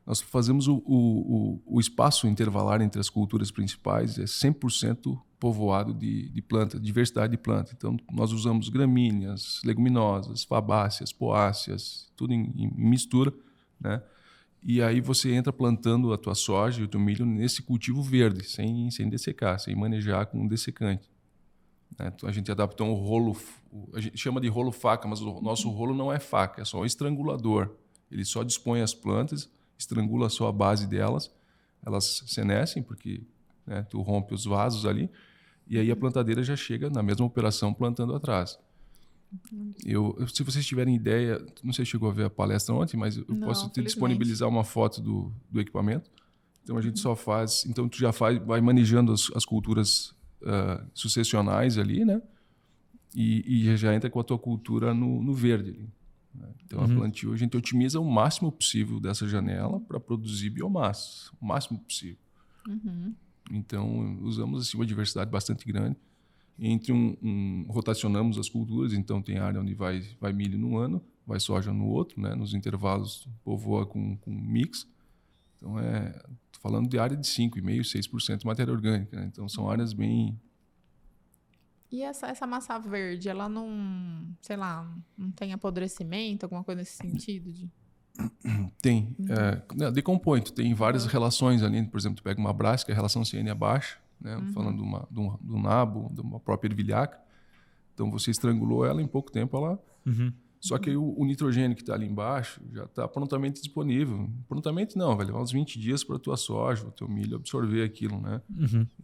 Nós fazemos o espaço intervalar entre as culturas principais é 100% povoado de planta, diversidade de planta. Então, nós usamos gramíneas, leguminosas, fabáceas, poáceas, tudo em mistura, né? E aí você entra plantando a tua soja e o teu milho nesse cultivo verde, sem dessecar, sem manejar com um dessecante. Né? Então, a gente adaptou um rolo, a gente chama de rolo faca, mas o nosso rolo não é faca, é só um estrangulador. Ele só dispõe as plantas, estrangula só a base delas, elas senescem, porque, né, tu rompe os vasos ali, e aí a plantadeira já chega na mesma operação plantando atrás. Se vocês tiverem ideia, não sei se chegou a ver a palestra ontem, mas eu posso te disponibilizar uma foto do equipamento. Então a gente só faz, então tu já vai manejando as culturas sucessionais ali, né? E já entra com a tua cultura no verde ali. Então, a plantio, a gente otimiza o máximo possível dessa janela para produzir biomassa, o máximo possível. Então, usamos assim, uma diversidade bastante grande. Entre rotacionamos as culturas, então tem área onde vai milho num ano, vai soja no outro, né? Nos intervalos povoa com mix. Então, tô falando de área de 5,5%, 6% de matéria orgânica. Né? Então, são áreas bem... E essa massa verde, ela não, sei lá, não tem apodrecimento, alguma coisa nesse sentido? Tem. Decompõe. Tu tem várias relações ali. Por exemplo, tu pega uma brassica, a relação CN é baixa, né? Falando do nabo, de uma própria ervilhaca. Então, você estrangulou ela, em pouco tempo ela... Só que aí o nitrogênio que está ali embaixo já está prontamente disponível. Prontamente não, vai levar uns 20 dias para a tua soja, o teu milho absorver aquilo, né?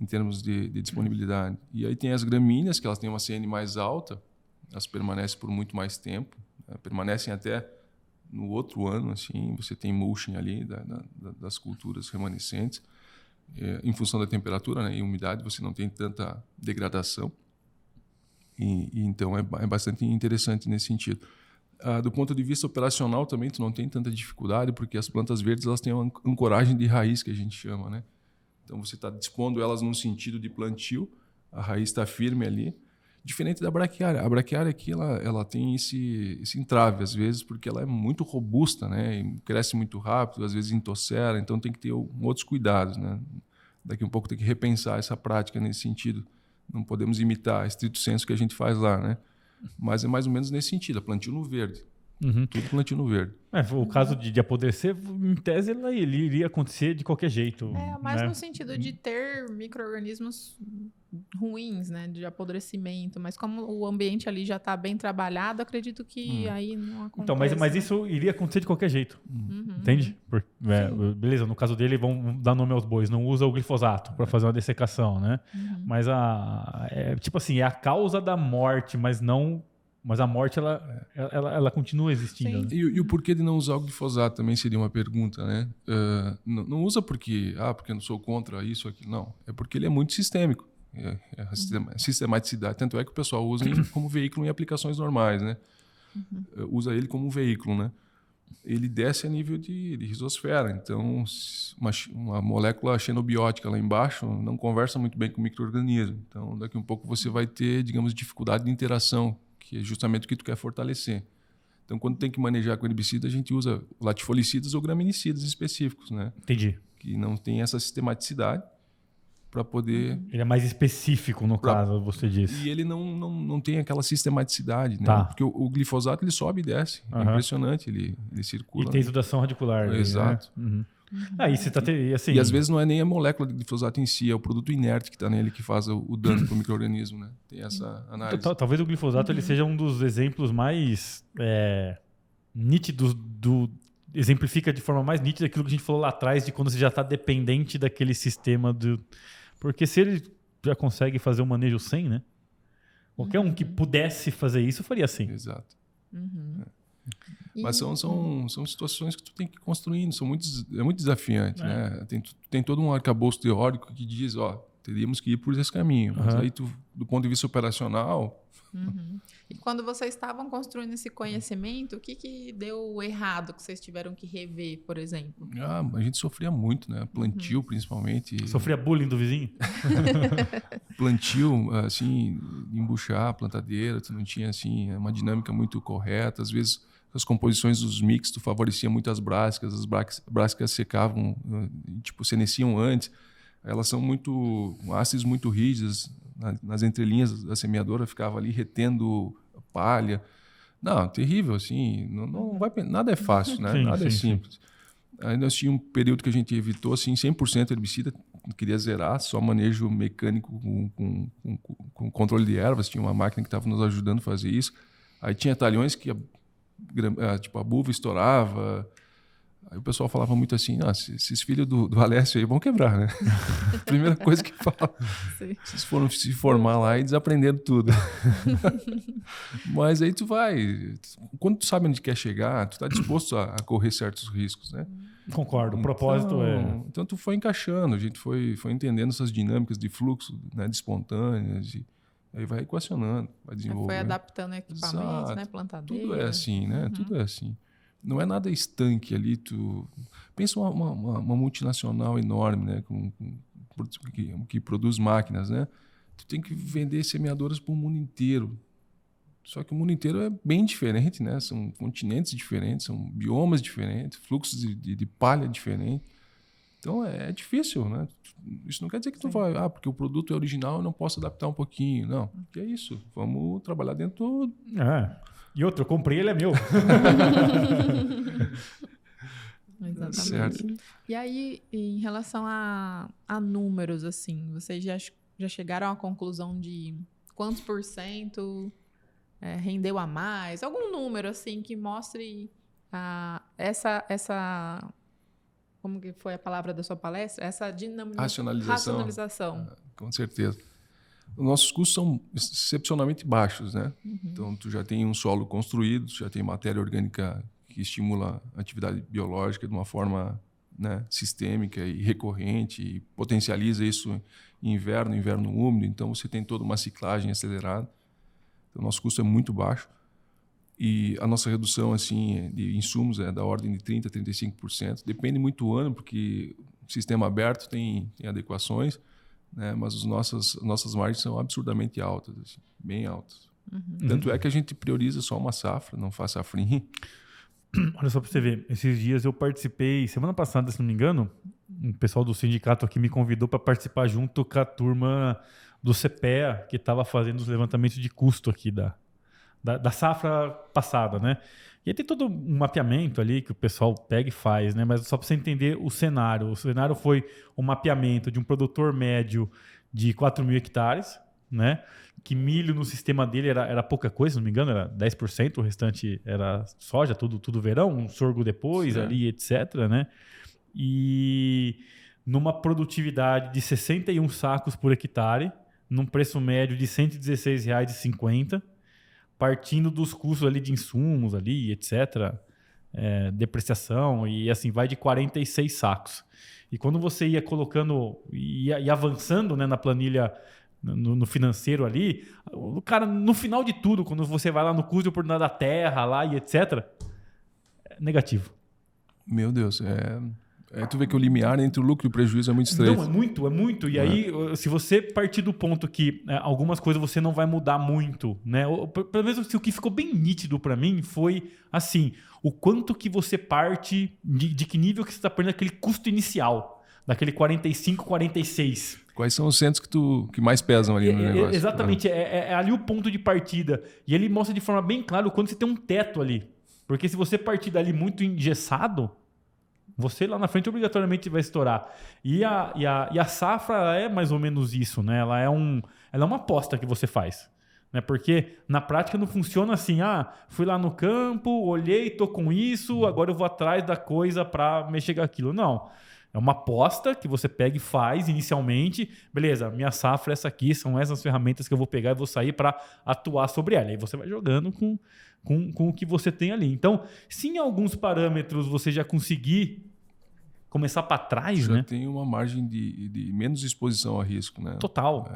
Em termos de disponibilidade. E aí tem as gramíneas, que elas têm uma CN mais alta, elas permanecem por muito mais tempo, né? Permanecem até no outro ano, assim, você tem mulching ali das culturas remanescentes. Em função da temperatura, né, e umidade, você não tem tanta degradação. E então é bastante interessante nesse sentido. Do ponto de vista operacional também tu não tem tanta dificuldade, porque as plantas verdes elas têm uma ancoragem de raiz, que a gente chama, né? Então você está dispondo elas num sentido de plantio, a raiz está firme ali, diferente da braquiária. A braquiária aqui ela tem esse entrave às vezes, porque ela é muito robusta, né? E cresce muito rápido, às vezes entossera, então tem que ter outros cuidados, né? Daqui um pouco tem que repensar essa prática nesse sentido. Não podemos imitar estrito senso que a gente faz lá, né? Mas é mais ou menos nesse sentido, plantio no verde. Tudo plantio no verde. O caso de apodrecer, em tese, ele iria acontecer de qualquer jeito. Mais no sentido de ter micro-organismos ruins, né? De apodrecimento. Mas como o ambiente ali já está bem trabalhado, acredito que aí não acontece. Então, mas isso iria acontecer de qualquer jeito. Entende? Beleza, no caso dele, vamos dar nome aos bois. Não usa o glifosato para fazer uma dessecação, né? Mas tipo assim, é a causa da morte, mas a morte ela continua existindo. Né? E o porquê de não usar o glifosato também seria uma pergunta, né? Não usa porque eu não sou contra isso ou aquilo. Não, é porque ele é muito sistêmico. A sistematicidade. Tanto é que o pessoal usa como veículo em aplicações normais, né? Usa ele como um veículo, né? Ele desce a nível de risosfera. Então, uma molécula xenobiótica lá embaixo não conversa muito bem com o micro-organismo. Então, daqui a um pouco você vai ter, digamos, dificuldade de interação, que é justamente o que tu quer fortalecer. Então, quando tem que manejar com herbicida, a gente usa latifolicidas ou graminicidas específicos, né? Entendi. Que não tem essa sistematicidade para poder... Ele é mais específico, no caso, você disse. E ele não tem aquela sistematicidade, né? Tá. Porque o glifosato, ele sobe e desce. É impressionante, ele circula. E tem exudação radicular. Exato. Né? Isso tá assim... E às vezes não é nem a molécula de glifosato em si, é o produto inerte que está nele que faz o dano para o micro-organismo, né? Tem essa análise. Talvez o glifosato ele seja um dos exemplos mais nítidos exemplifica de forma mais nítida aquilo que a gente falou lá atrás, de quando você já está dependente daquele sistema Porque se ele já consegue fazer um manejo sem, né? Qualquer um que pudesse fazer isso, faria assim. Exato. Uhum. Mas são situações que tu tem que ir construindo, é muito desafiante, né? Tem todo um arcabouço teórico que diz, teríamos que ir por esse caminho. Mas aí tu, do ponto de vista operacional... E quando vocês estavam construindo esse conhecimento, o que deu errado que vocês tiveram que rever, por exemplo? A gente sofria muito, né? Plantio, principalmente. Sofria bullying do vizinho? Plantio, assim, embuchar a plantadeira, tu não tinha, assim, uma dinâmica muito correta. Às vezes, as composições dos mix, tu favorecia muito as brásicas secavam, tipo, senesciam antes. Elas são hastes muito rígidas, nas entrelinhas da semeadora, ficava ali retendo palha. Não, terrível, assim, nada é fácil, né? Nada é simples. Aí nós tínhamos um período que a gente evitou, assim, 100% herbicida, queria zerar, só manejo mecânico com controle de ervas, tinha uma máquina que estava nos ajudando a fazer isso. Aí tinha talhões que a buva estourava. Aí o pessoal falava muito assim, esses filhos do Alessio aí vão quebrar, né? Primeira coisa que fala. Vocês foram se formar lá e desaprenderam tudo. Mas aí tu vai... Quando tu sabe onde quer chegar, tu tá disposto a correr certos riscos, né? Concordo, o propósito Então tu foi encaixando, a gente foi entendendo essas dinâmicas de fluxo, né, de espontâneas, aí vai equacionando, vai desenvolvendo. Foi adaptando equipamentos, Exato. né? Plantadeira. Tudo é assim, né? Tudo é assim. Não é nada estanque ali. Pensa uma multinacional enorme, né? Que produz máquinas, né? Tu tem que vender semeadoras para o mundo inteiro. Só que o mundo inteiro é bem diferente, né? São continentes diferentes, são biomas diferentes, fluxos de palha diferentes. Então é difícil, né? Isso não quer dizer que tu vai, porque o produto é original, eu não posso adaptar um pouquinho. Não, que é isso. Vamos trabalhar dentro. E outro, eu comprei, ele é meu. Exatamente. Certo. E aí, em relação a números, assim, vocês já chegaram à conclusão de quantos % rendeu a mais? Algum número, assim, que mostre essa como que foi a palavra da sua palestra? Essa racionalização. Com certeza. Os nossos custos são excepcionalmente baixos, né? Então, tu já tem um solo construído, tu já tem matéria orgânica que estimula a atividade biológica de uma forma, né, sistêmica e recorrente, e potencializa isso em inverno úmido. Então, você tem toda uma ciclagem acelerada. Então, o nosso custo é muito baixo. E a nossa redução assim, de insumos é da ordem de 30% a 35%. Depende muito do ano, porque o sistema aberto tem adequações, né? Mas as nossas margens são absurdamente altas, assim, bem altas. Tanto é que a gente prioriza só uma safra, não faz safrinha. Olha só para você ver, esses dias eu participei, semana passada, se não me engano, o pessoal do sindicato aqui me convidou para participar junto com a turma do CPEA, que estava fazendo os levantamentos de custo aqui da safra passada, né? E aí tem todo um mapeamento ali que o pessoal pega e faz, né? Mas só para você entender o cenário. O cenário foi um mapeamento de um produtor médio de 4.000 hectares, né? Que milho no sistema dele era pouca coisa, se não me engano, era 10%, o restante era soja, tudo verão, um sorgo depois ali, etc, né? E numa produtividade de 61 sacos por hectare, num preço médio de R$ 116,50, partindo dos custos ali de insumos ali, etc, depreciação, e assim vai de 46 sacos. E quando você ia colocando e avançando, né, na planilha, no financeiro ali, o cara, no final de tudo, quando você vai lá no custo de oportunidade da terra lá e etc, negativo. Meu Deus, tu vê que o limiar entre o lucro e o prejuízo é muito estreito. Não, é muito. E aí, se você partir do ponto que algumas coisas você não vai mudar muito, né? Pelo menos o que ficou bem nítido para mim foi assim, o quanto que você parte, de que nível que você está perdendo aquele custo inicial, daquele 45, 46. Quais são os centros que mais pesam ali no negócio? Exatamente, é ali o ponto de partida. E ele mostra de forma bem clara o quanto você tem um teto ali. Porque se você partir dali muito engessado, você lá na frente obrigatoriamente vai estourar. E a safra é mais ou menos isso, né? Ela é uma aposta que você faz, né? Porque na prática não funciona assim, fui lá no campo, olhei, tô com isso, agora eu vou atrás da coisa para mexer com aquilo. Não. É uma aposta que você pega e faz inicialmente. Beleza, minha safra é essa aqui, são essas ferramentas que eu vou pegar e vou sair para atuar sobre ela. Aí você vai jogando com o que você tem ali. Então, se em alguns parâmetros você já conseguir começar para trás, já né? tem uma margem de menos exposição a risco, né? Total.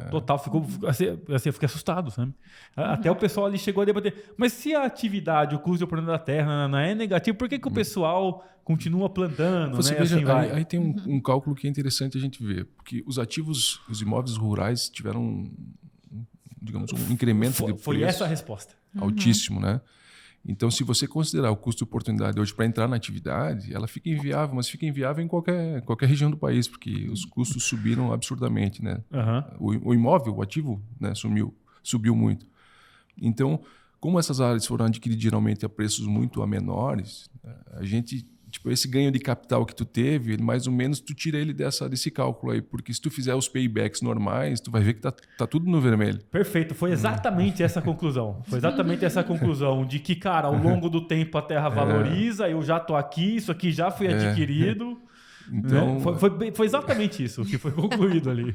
Assim, eu fiquei assustado, sabe? Até o pessoal ali chegou a debater. Mas se a atividade, o custo de oportunidade da terra não é negativo, por que o pessoal continua plantando? Você né? veja, Assim vai. aí tem um cálculo que é interessante a gente ver, porque os ativos, os imóveis rurais tiveram, digamos, um incremento de preço Foi essa a resposta. altíssimo, né? Então, se você considerar o custo de oportunidade hoje para entrar na atividade, ela fica inviável, mas fica inviável em qualquer região do país, porque os custos subiram absurdamente, né? O imóvel, o ativo, né, subiu muito. Então, como essas áreas foram adquiridas geralmente a preços muito menores, a gente, tipo, esse ganho de capital que tu teve, mais ou menos tu tira ele desse cálculo aí, porque se tu fizer os paybacks normais, tu vai ver que tá tudo no vermelho. Perfeito, foi exatamente essa conclusão. Foi exatamente essa conclusão de que, cara, ao longo do tempo a terra valoriza, eu já tô aqui, isso aqui já foi adquirido. Então, né? Foi exatamente isso que foi concluído ali.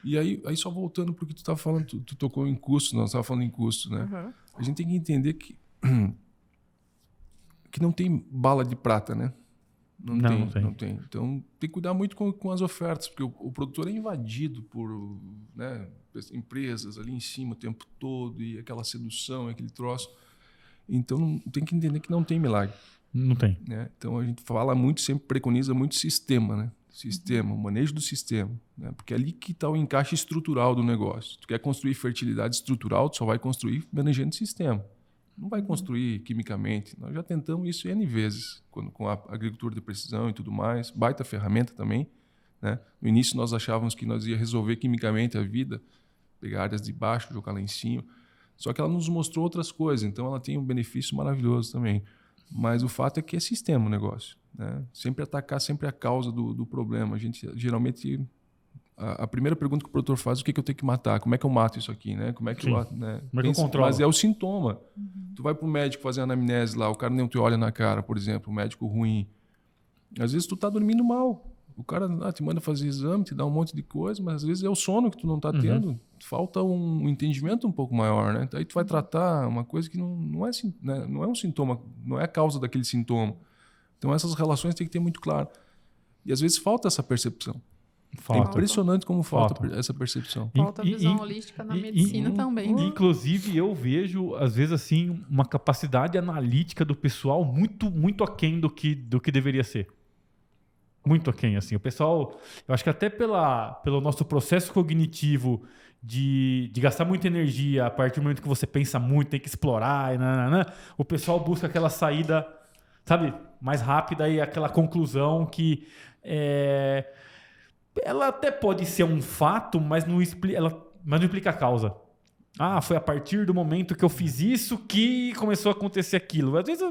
E aí só voltando porque tu estava falando, tu tocou em custo, nós estávamos falando em custo, né? A gente tem que entender que não tem bala de prata, né? Não tem. Então tem que cuidar muito com as ofertas, porque o produtor é invadido por, né, empresas ali em cima o tempo todo e aquela sedução, aquele troço. Então tem que entender que não tem milagre. Não tem. Né? Então a gente fala muito, sempre preconiza muito sistema, né? O manejo do sistema, né? Porque é ali que está o encaixe estrutural do negócio. Tu quer construir fertilidade estrutural, tu só vai construir manejando o sistema. Não vai construir quimicamente. Nós já tentamos isso N vezes, com a agricultura de precisão e tudo mais. Baita ferramenta também. Né? No início nós achávamos que nós ia resolver quimicamente a vida, pegar áreas de baixo, jogar lá em cima. Só que ela nos mostrou outras coisas, então ela tem um benefício maravilhoso também. Mas o fato é que é sistema o negócio. Né? Sempre atacar sempre a causa do problema. A gente geralmente... A primeira pergunta que o produtor faz, o que eu tenho que matar? Como é que eu mato isso aqui? Né? Como é que eu, né? Como é que eu controlo? Mas é o sintoma. Tu vai para o médico fazer anamnese lá, o cara nem te olha na cara, por exemplo, o médico ruim. Às vezes tu tá dormindo mal. O cara te manda fazer exame, te dá um monte de coisa, mas às vezes é o sono que tu não tá tendo. Falta um entendimento um pouco maior, né? Aí tu vai tratar uma coisa que não é um sintoma, não é a causa daquele sintoma. Então essas relações tem que ter muito claro. E às vezes falta essa percepção. É impressionante como falta essa percepção. Falta visão holística na medicina também. Inclusive, eu vejo, às vezes, assim, uma capacidade analítica do pessoal muito, muito aquém do que deveria ser. Muito aquém, assim. O pessoal, eu acho que até pelo nosso processo cognitivo de gastar muita energia a partir do momento que você pensa muito, tem que explorar, o pessoal busca aquela saída, sabe, mais rápida e aquela conclusão que ela até pode ser um fato, mas não implica a causa. Foi a partir do momento que eu fiz isso que começou a acontecer aquilo. Às vezes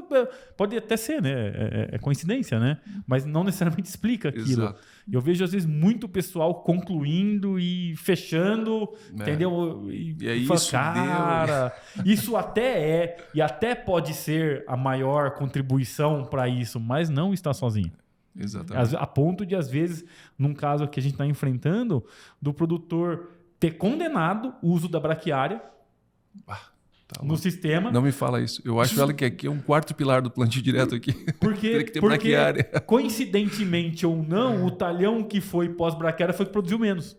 pode até ser, né? É coincidência, né? Mas não necessariamente explica aquilo. Exato. Eu vejo, às vezes, muito pessoal concluindo e fechando, entendeu? E é fala, isso, cara, isso até pode ser a maior contribuição para isso, mas não está sozinho. Exatamente. A ponto de, às vezes, num caso que a gente está enfrentando, do produtor ter condenado o uso da braquiária no sistema. Não me fala isso. Eu acho ela que aqui é um quarto pilar do plantio direto aqui. Porque, que ter braquiária. Coincidentemente ou não, o talhão que foi pós-braquiária foi que produziu menos.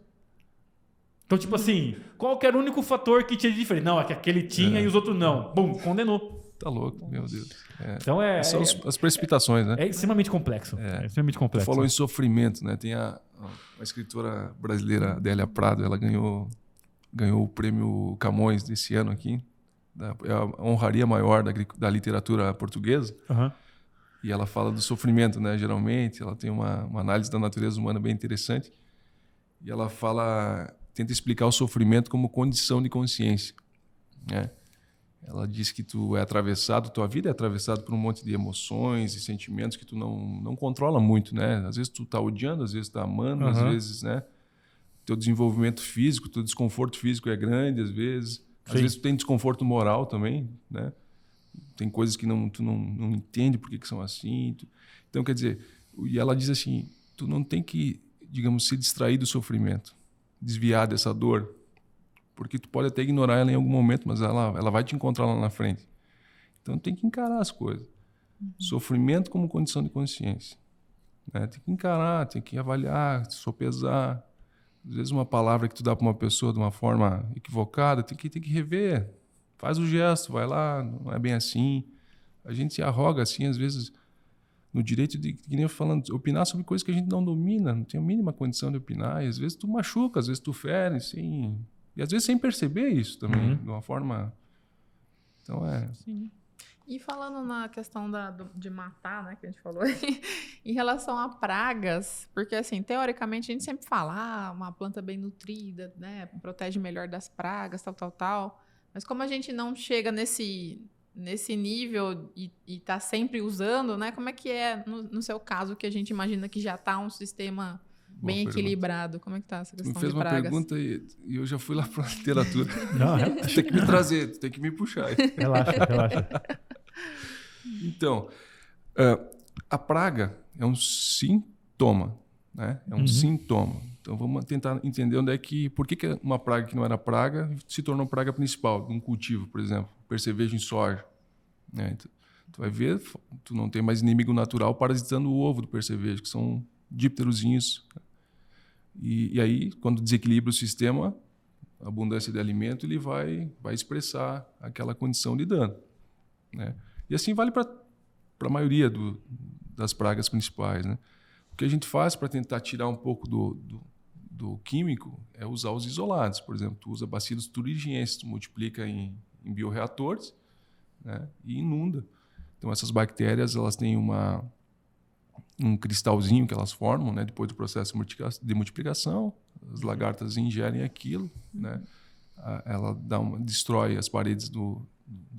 Então, tipo assim, qual que era o único fator que tinha de diferente? Não, é que aquele tinha e os outros não. Bum, condenou. Tá louco, meu Deus. Então são as precipitações, né? É extremamente complexo. É extremamente complexo. Tu falou em sofrimento, né? Tem a escritora brasileira Adélia Prado, ela ganhou o prêmio Camões desse ano aqui. É a honraria maior da literatura portuguesa. E ela fala do sofrimento, né? Geralmente, ela tem uma análise da natureza humana bem interessante. E ela tenta explicar o sofrimento como condição de consciência, né? Ela diz que tua vida é atravessada por um monte de emoções e sentimentos que tu não controla muito, né? Às vezes tu tá odiando, às vezes tu tá amando, às vezes, né? Teu desenvolvimento físico, teu desconforto físico é grande, às vezes. Às vezes tu tem desconforto moral também, né? Tem coisas que tu não entende por que são assim. Então, quer dizer, e ela diz assim, tu não tem que, digamos, se distrair do sofrimento, desviar dessa dor, porque tu pode até ignorar ela em algum momento, mas ela vai te encontrar lá na frente. Então tem que encarar as coisas. Sofrimento como condição de consciência, né? Tem que encarar, tem que avaliar, sopesar. Às vezes uma palavra que tu dá para uma pessoa de uma forma equivocada, tem que rever. Faz o gesto, vai lá, não é bem assim. A gente se arroga assim, às vezes, no direito de, que nem eu falando, opinar sobre coisas que a gente não domina, não tem a mínima condição de opinar. E às vezes tu machuca, às vezes tu fere, assim, e às vezes sem perceber isso também, de uma forma... Então Sim. E falando na questão de matar, né, que a gente falou, em relação a pragas, porque assim, teoricamente a gente sempre fala, uma planta bem nutrida, né, protege melhor das pragas, tal, mas como a gente não chega nesse nível e está sempre usando, né, como é que é no seu caso, que a gente imagina que já está um sistema bem equilibrado? Como é que está essa questão de pragas? Me fez uma pergunta e eu já fui lá para a literatura. Não, Tu tem que me trazer, tu tem que me puxar. Relaxa. Então, a praga é um sintoma, né? É um sintoma. Então, vamos tentar entender por que uma praga que não era praga se tornou praga principal de um cultivo, por exemplo, percevejo em soja, né? Então, tu vai ver, tu não tem mais inimigo natural parasitando o ovo do percevejo, que são dípterozinhos. E aí, quando desequilibra o sistema, a abundância de alimento, ele vai expressar aquela condição de dano, né? E assim vale para a maioria das pragas principais, né? O que a gente faz para tentar tirar um pouco do químico é usar os isolados. Por exemplo, tu usa Bacillus thuringiensis, tu multiplica em bioreatores, né? E inunda. Então, essas bactérias, elas têm um cristalzinho que elas formam, né? Depois do processo de multiplicação, as lagartas ingerem aquilo, né? Ela destrói as paredes do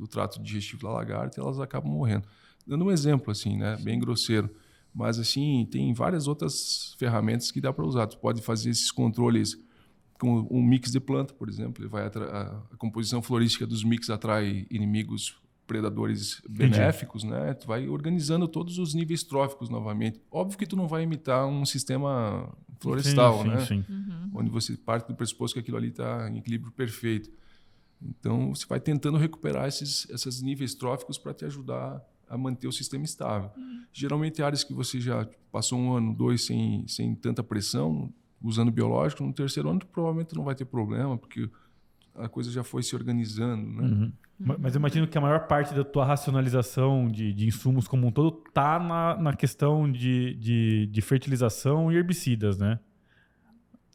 trato digestivo da lagarta e elas acabam morrendo. Dando um exemplo, assim, né? Bem grosseiro. Mas, assim, tem várias outras ferramentas que dá para usar. Tu pode fazer esses controles com um mix de planta, por exemplo. A composição florística dos mix atrai inimigos predadores benéficos, né? Tu vai organizando todos os níveis tróficos novamente. Óbvio que tu não vai imitar um sistema florestal, sim, né? Sim. Onde você parte do pressuposto que aquilo ali está em equilíbrio perfeito. Então, você vai tentando recuperar esses níveis tróficos para te ajudar a manter o sistema estável. Geralmente, áreas que você já passou 1 ano, 2 sem tanta pressão, usando biológico, no 3º ano, tu provavelmente não vai ter problema, porque a coisa já foi se organizando, né? Mas eu imagino que a maior parte da tua racionalização de insumos como um todo está na questão de fertilização e herbicidas, né?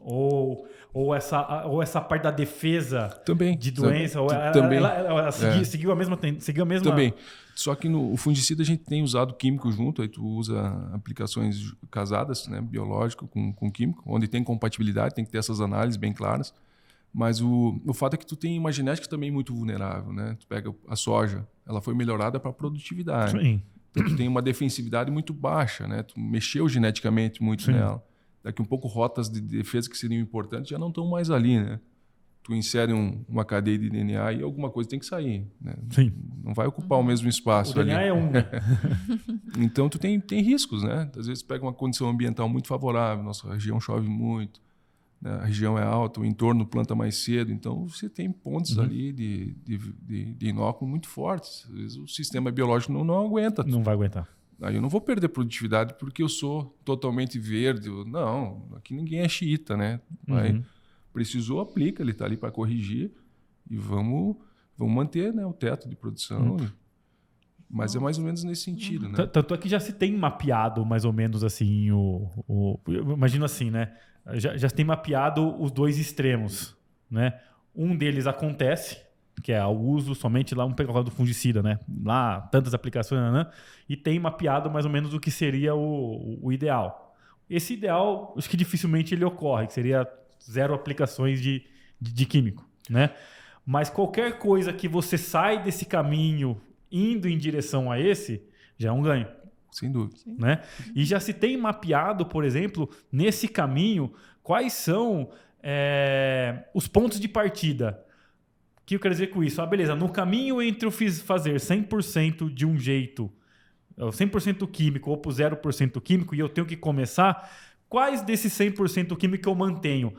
Ou essa parte da defesa também, de doença, ela seguiu a mesma... Também. Só que no fungicida a gente tem usado químico junto, aí tu usa aplicações casadas, né, biológico com químico, onde tem compatibilidade, tem que ter essas análises bem claras. Mas o fato é que tu tem uma genética também muito vulnerável, né? Tu pega a soja, ela foi melhorada para produtividade. Sim. Então tu tem uma defensividade muito baixa, né? Tu mexeu geneticamente muito nela. Daqui um pouco rotas de defesa que seriam importantes já não estão mais ali, né? Tu insere uma cadeia de DNA e alguma coisa tem que sair, né? Sim. Não vai ocupar o mesmo espaço o ali. DNA é um, né? Então tu tem riscos, né? Às vezes pega uma condição ambiental muito favorável, nossa região chove muito, né? A região é alta, o entorno planta mais cedo, então você tem pontos ali de inóculo muito fortes. Às vezes o sistema biológico não aguenta. Não vai aguentar. Aí eu não vou perder produtividade porque eu sou totalmente verde. Não, aqui ninguém é xiita, né? Precisou, aplica, ele está ali para corrigir e vamos manter, né, o teto de produção. Mas é mais ou menos nesse sentido, né? Tanto é que já se tem mapeado mais ou menos assim eu imagino assim, né? Já se tem mapeado os 2 extremos, né? Um deles acontece, que é o uso somente lá, vamos pegar o caso do fungicida, né? Lá, tantas aplicações, né? E tem mapeado mais ou menos o que seria o ideal. Esse ideal, acho que dificilmente ele ocorre, que seria 0 aplicações de químico, né? Mas qualquer coisa que você sai desse caminho indo em direção a esse, já é um ganho. Sem dúvida. Né? E já se tem mapeado, por exemplo, nesse caminho, quais são os pontos de partida. O que eu quero dizer com isso? Beleza, no caminho entre eu fazer 100% de um jeito, 100% químico ou por 0% químico, e eu tenho que começar, quais desses 100% químico eu mantenho?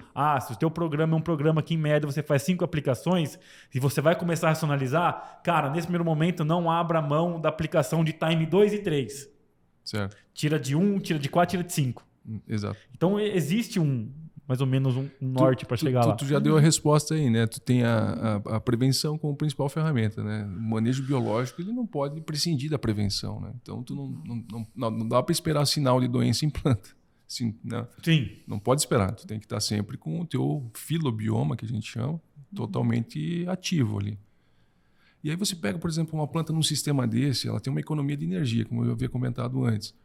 Se o teu programa é um programa que, em média, você faz 5 aplicações e você vai começar a racionalizar, cara, nesse primeiro momento, não abra mão da aplicação de time 2 e 3. Certo. Tira de 1, tira de 4, tira de 5. Exato. Então, existe mais ou menos um norte para chegar lá. Tu já deu a resposta aí, né? Tu tem a prevenção como principal ferramenta, né? O manejo biológico, ele não pode prescindir da prevenção, né? Então, tu não dá para esperar sinal de doença em planta. Sim. Não pode esperar. Tu tem que estar sempre com o teu filobioma, que a gente chama, totalmente ativo ali. E aí você pega, por exemplo, uma planta num sistema desse, ela tem uma economia de energia, como eu havia comentado antes.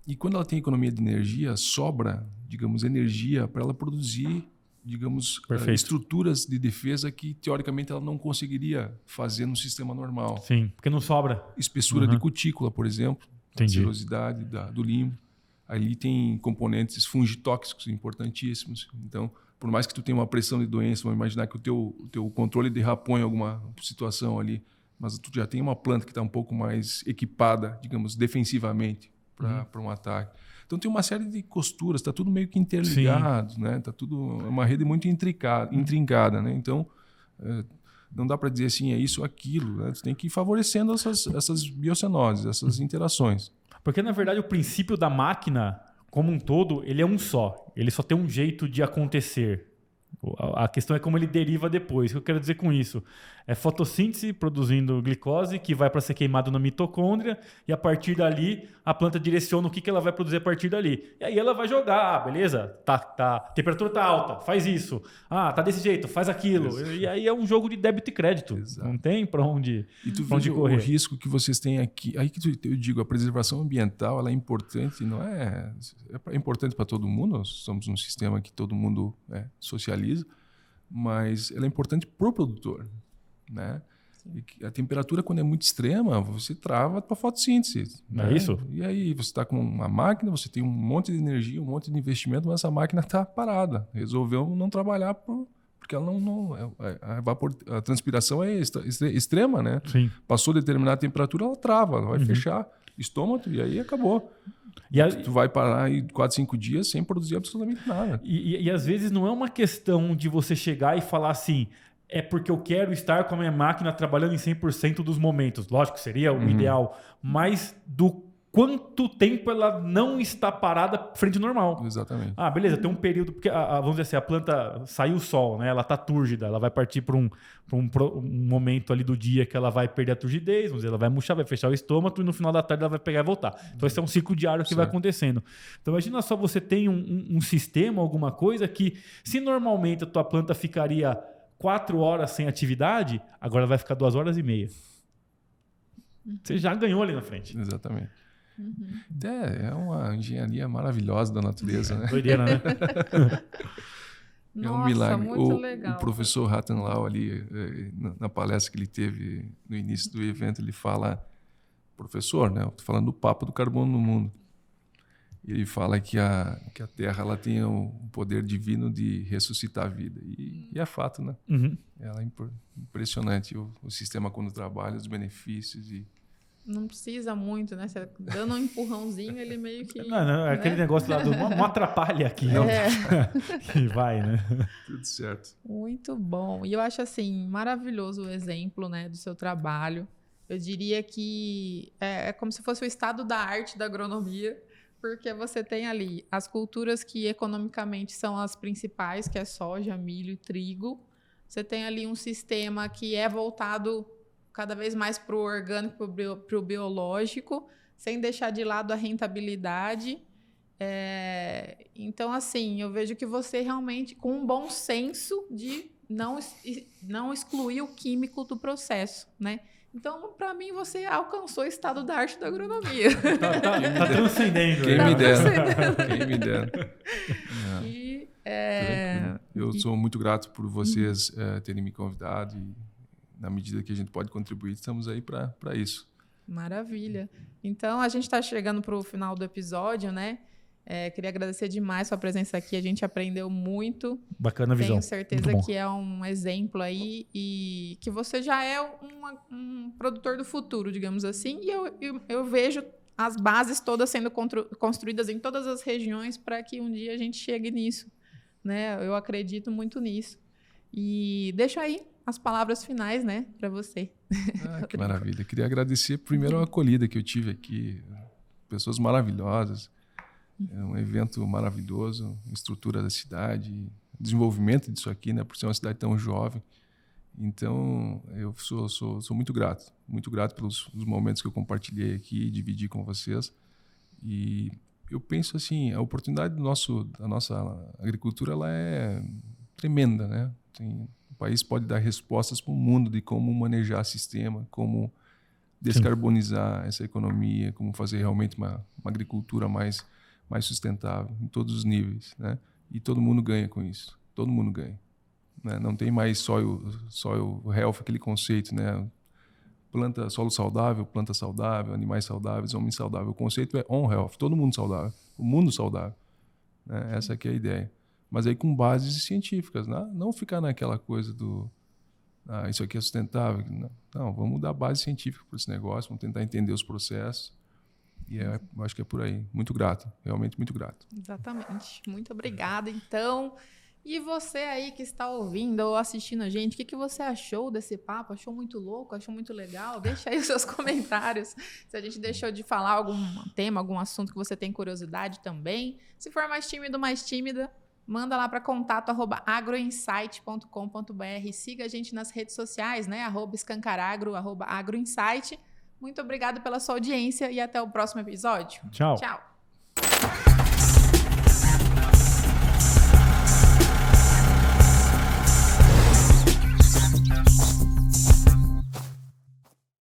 E quando ela tem economia de energia, sobra, digamos, energia para ela produzir, digamos, estruturas de defesa que, teoricamente, ela não conseguiria fazer no sistema normal. Sim, porque não sobra. Espessura de cutícula, por exemplo. Entendi. A serosidade do limbo. Ali tem componentes fungitóxicos importantíssimos. Então, por mais que tu tenha uma pressão de doença, vamos imaginar que o teu controle derrapou em alguma situação ali, mas tu já tem uma planta que está um pouco mais equipada, digamos, defensivamente para um ataque. Então tem uma série de costuras, está tudo meio que interligado, né? Tá tudo uma rede muito intrincada, né? Então não dá para dizer assim, é isso ou aquilo, né? Tu tem que ir favorecendo essas biocenoses, essas interações. Porque, na verdade, o princípio da máquina, como um todo, ele é um só. Ele só tem um jeito de acontecer. A questão é como ele deriva depois. O que eu quero dizer com isso? É fotossíntese produzindo glicose que vai para ser queimado na mitocôndria e a partir dali a planta direciona o que ela vai produzir a partir dali. E aí ela vai jogar, beleza? A temperatura tá alta, faz isso. Tá desse jeito, faz aquilo. Isso. E aí é um jogo de débito e crédito. Exato. Não tem para onde correr. O risco que vocês têm aqui. Aí que eu digo, a preservação ambiental ela é importante, não é? É importante para todo mundo. Nós somos um sistema que todo mundo socializa, mas ela é importante para o produtor. Né? E a temperatura, quando é muito extrema, você trava a tua fotossíntese. Não é isso? E aí você está com uma máquina, você tem um monte de energia, um monte de investimento, mas essa máquina está parada. Resolveu não trabalhar porque ela a transpiração é extrema, né? Sim. Passou determinada temperatura, ela trava, ela vai fechar estômago e aí acabou. Tu vai parar aí 4, 5 dias sem produzir absolutamente nada. E às vezes não é uma questão de você chegar e falar assim, é porque eu quero estar com a minha máquina trabalhando em 100% dos momentos. Lógico, seria o ideal, mas do quanto tempo ela não está parada frente ao normal. Exatamente. Beleza, tem um período, porque vamos dizer assim, a planta saiu o sol, né? Ela está túrgida, ela vai partir para um momento ali do dia que ela vai perder a turgidez, vamos dizer, ela vai murchar, vai fechar o estômago e no final da tarde ela vai pegar e voltar. Então esse é um ciclo diário que vai acontecendo. Então imagina só, você tem um sistema, alguma coisa que, se normalmente a tua planta ficaria 4 horas sem atividade, agora vai ficar 2 horas e meia. Você já ganhou ali na frente. Exatamente. É uma engenharia maravilhosa da natureza, né? Doideira, né? É um milagre. Muito legal. O professor Rathenlau ali, na palestra que ele teve no início do evento, ele fala, professor, né? Eu estou falando do papo do carbono no mundo. Ele fala que a Terra ela tem o poder divino de ressuscitar a vida. E é fato, né? Ela é impressionante. O sistema, quando trabalha, os benefícios. Não precisa muito, né? Você dando um empurrãozinho, ele meio que... Não, é aquele negócio lá do não atrapalha aqui. Que vai, né? Tudo certo. Muito bom. E eu acho, assim, maravilhoso o exemplo, né, do seu trabalho. Eu diria que é como se fosse o estado da arte da agronomia, porque você tem ali as culturas que economicamente são as principais, que é soja, milho e trigo. Você tem ali um sistema que é voltado cada vez mais para o orgânico, para o biológico, sem deixar de lado a rentabilidade. Então, assim, eu vejo que você realmente, com um bom senso de não excluir o químico do processo, né? Então, para mim, você alcançou o estado da arte da agronomia. Tá transcendendo. Quem me dera. Eu sou muito grato por vocês terem me convidado e, na medida que a gente pode contribuir, estamos aí para isso. Maravilha. Então, a gente está chegando para o final do episódio, né? Queria agradecer demais sua presença aqui. A gente aprendeu muito. Bacana a visão. Tenho certeza que é um exemplo aí e que você já é um produtor do futuro, digamos assim. E eu vejo as bases todas sendo construídas em todas as regiões para que um dia a gente chegue nisso, né? Eu acredito muito nisso. E deixo aí as palavras finais, né, para você. Que maravilha. Queria agradecer primeiro a acolhida que eu tive aqui. Pessoas maravilhosas. É um evento maravilhoso, estrutura da cidade, desenvolvimento disso aqui, né, por ser uma cidade tão jovem. Então, eu sou muito grato pelos os momentos que eu compartilhei aqui, dividi com vocês. E eu penso assim, a oportunidade da nossa agricultura, ela é tremenda, né? O país pode dar respostas para o mundo de como manejar sistema, como descarbonizar essa economia, como fazer realmente uma agricultura mais sustentável em todos os níveis, né? E todo mundo ganha com isso. Todo mundo ganha, né? Não tem mais soil health, aquele conceito, né? Solo saudável, planta saudável, animais saudáveis, homem saudável. O conceito é on health, todo mundo saudável, o mundo saudável, né? Essa aqui é a ideia. Mas aí com bases científicas, né? Não ficar naquela coisa do isso aqui é sustentável. Não, vamos dar base científica para esse negócio, vamos tentar entender os processos. E eu acho que é por aí. Muito grato, realmente muito grato. Exatamente. Muito obrigada, então. E você aí que está ouvindo ou assistindo a gente, o que você achou desse papo? Achou muito louco? Achou muito legal? Deixa aí os seus comentários. Se a gente deixou de falar algum tema, algum assunto que você tem curiosidade também. Se for mais tímido, mais tímida, manda lá para contato@agroinsight.com.br. Siga a gente nas redes sociais, né? @escancaragro, @agroinsight. Muito obrigada pela sua audiência e até o próximo episódio. Tchau. Tchau.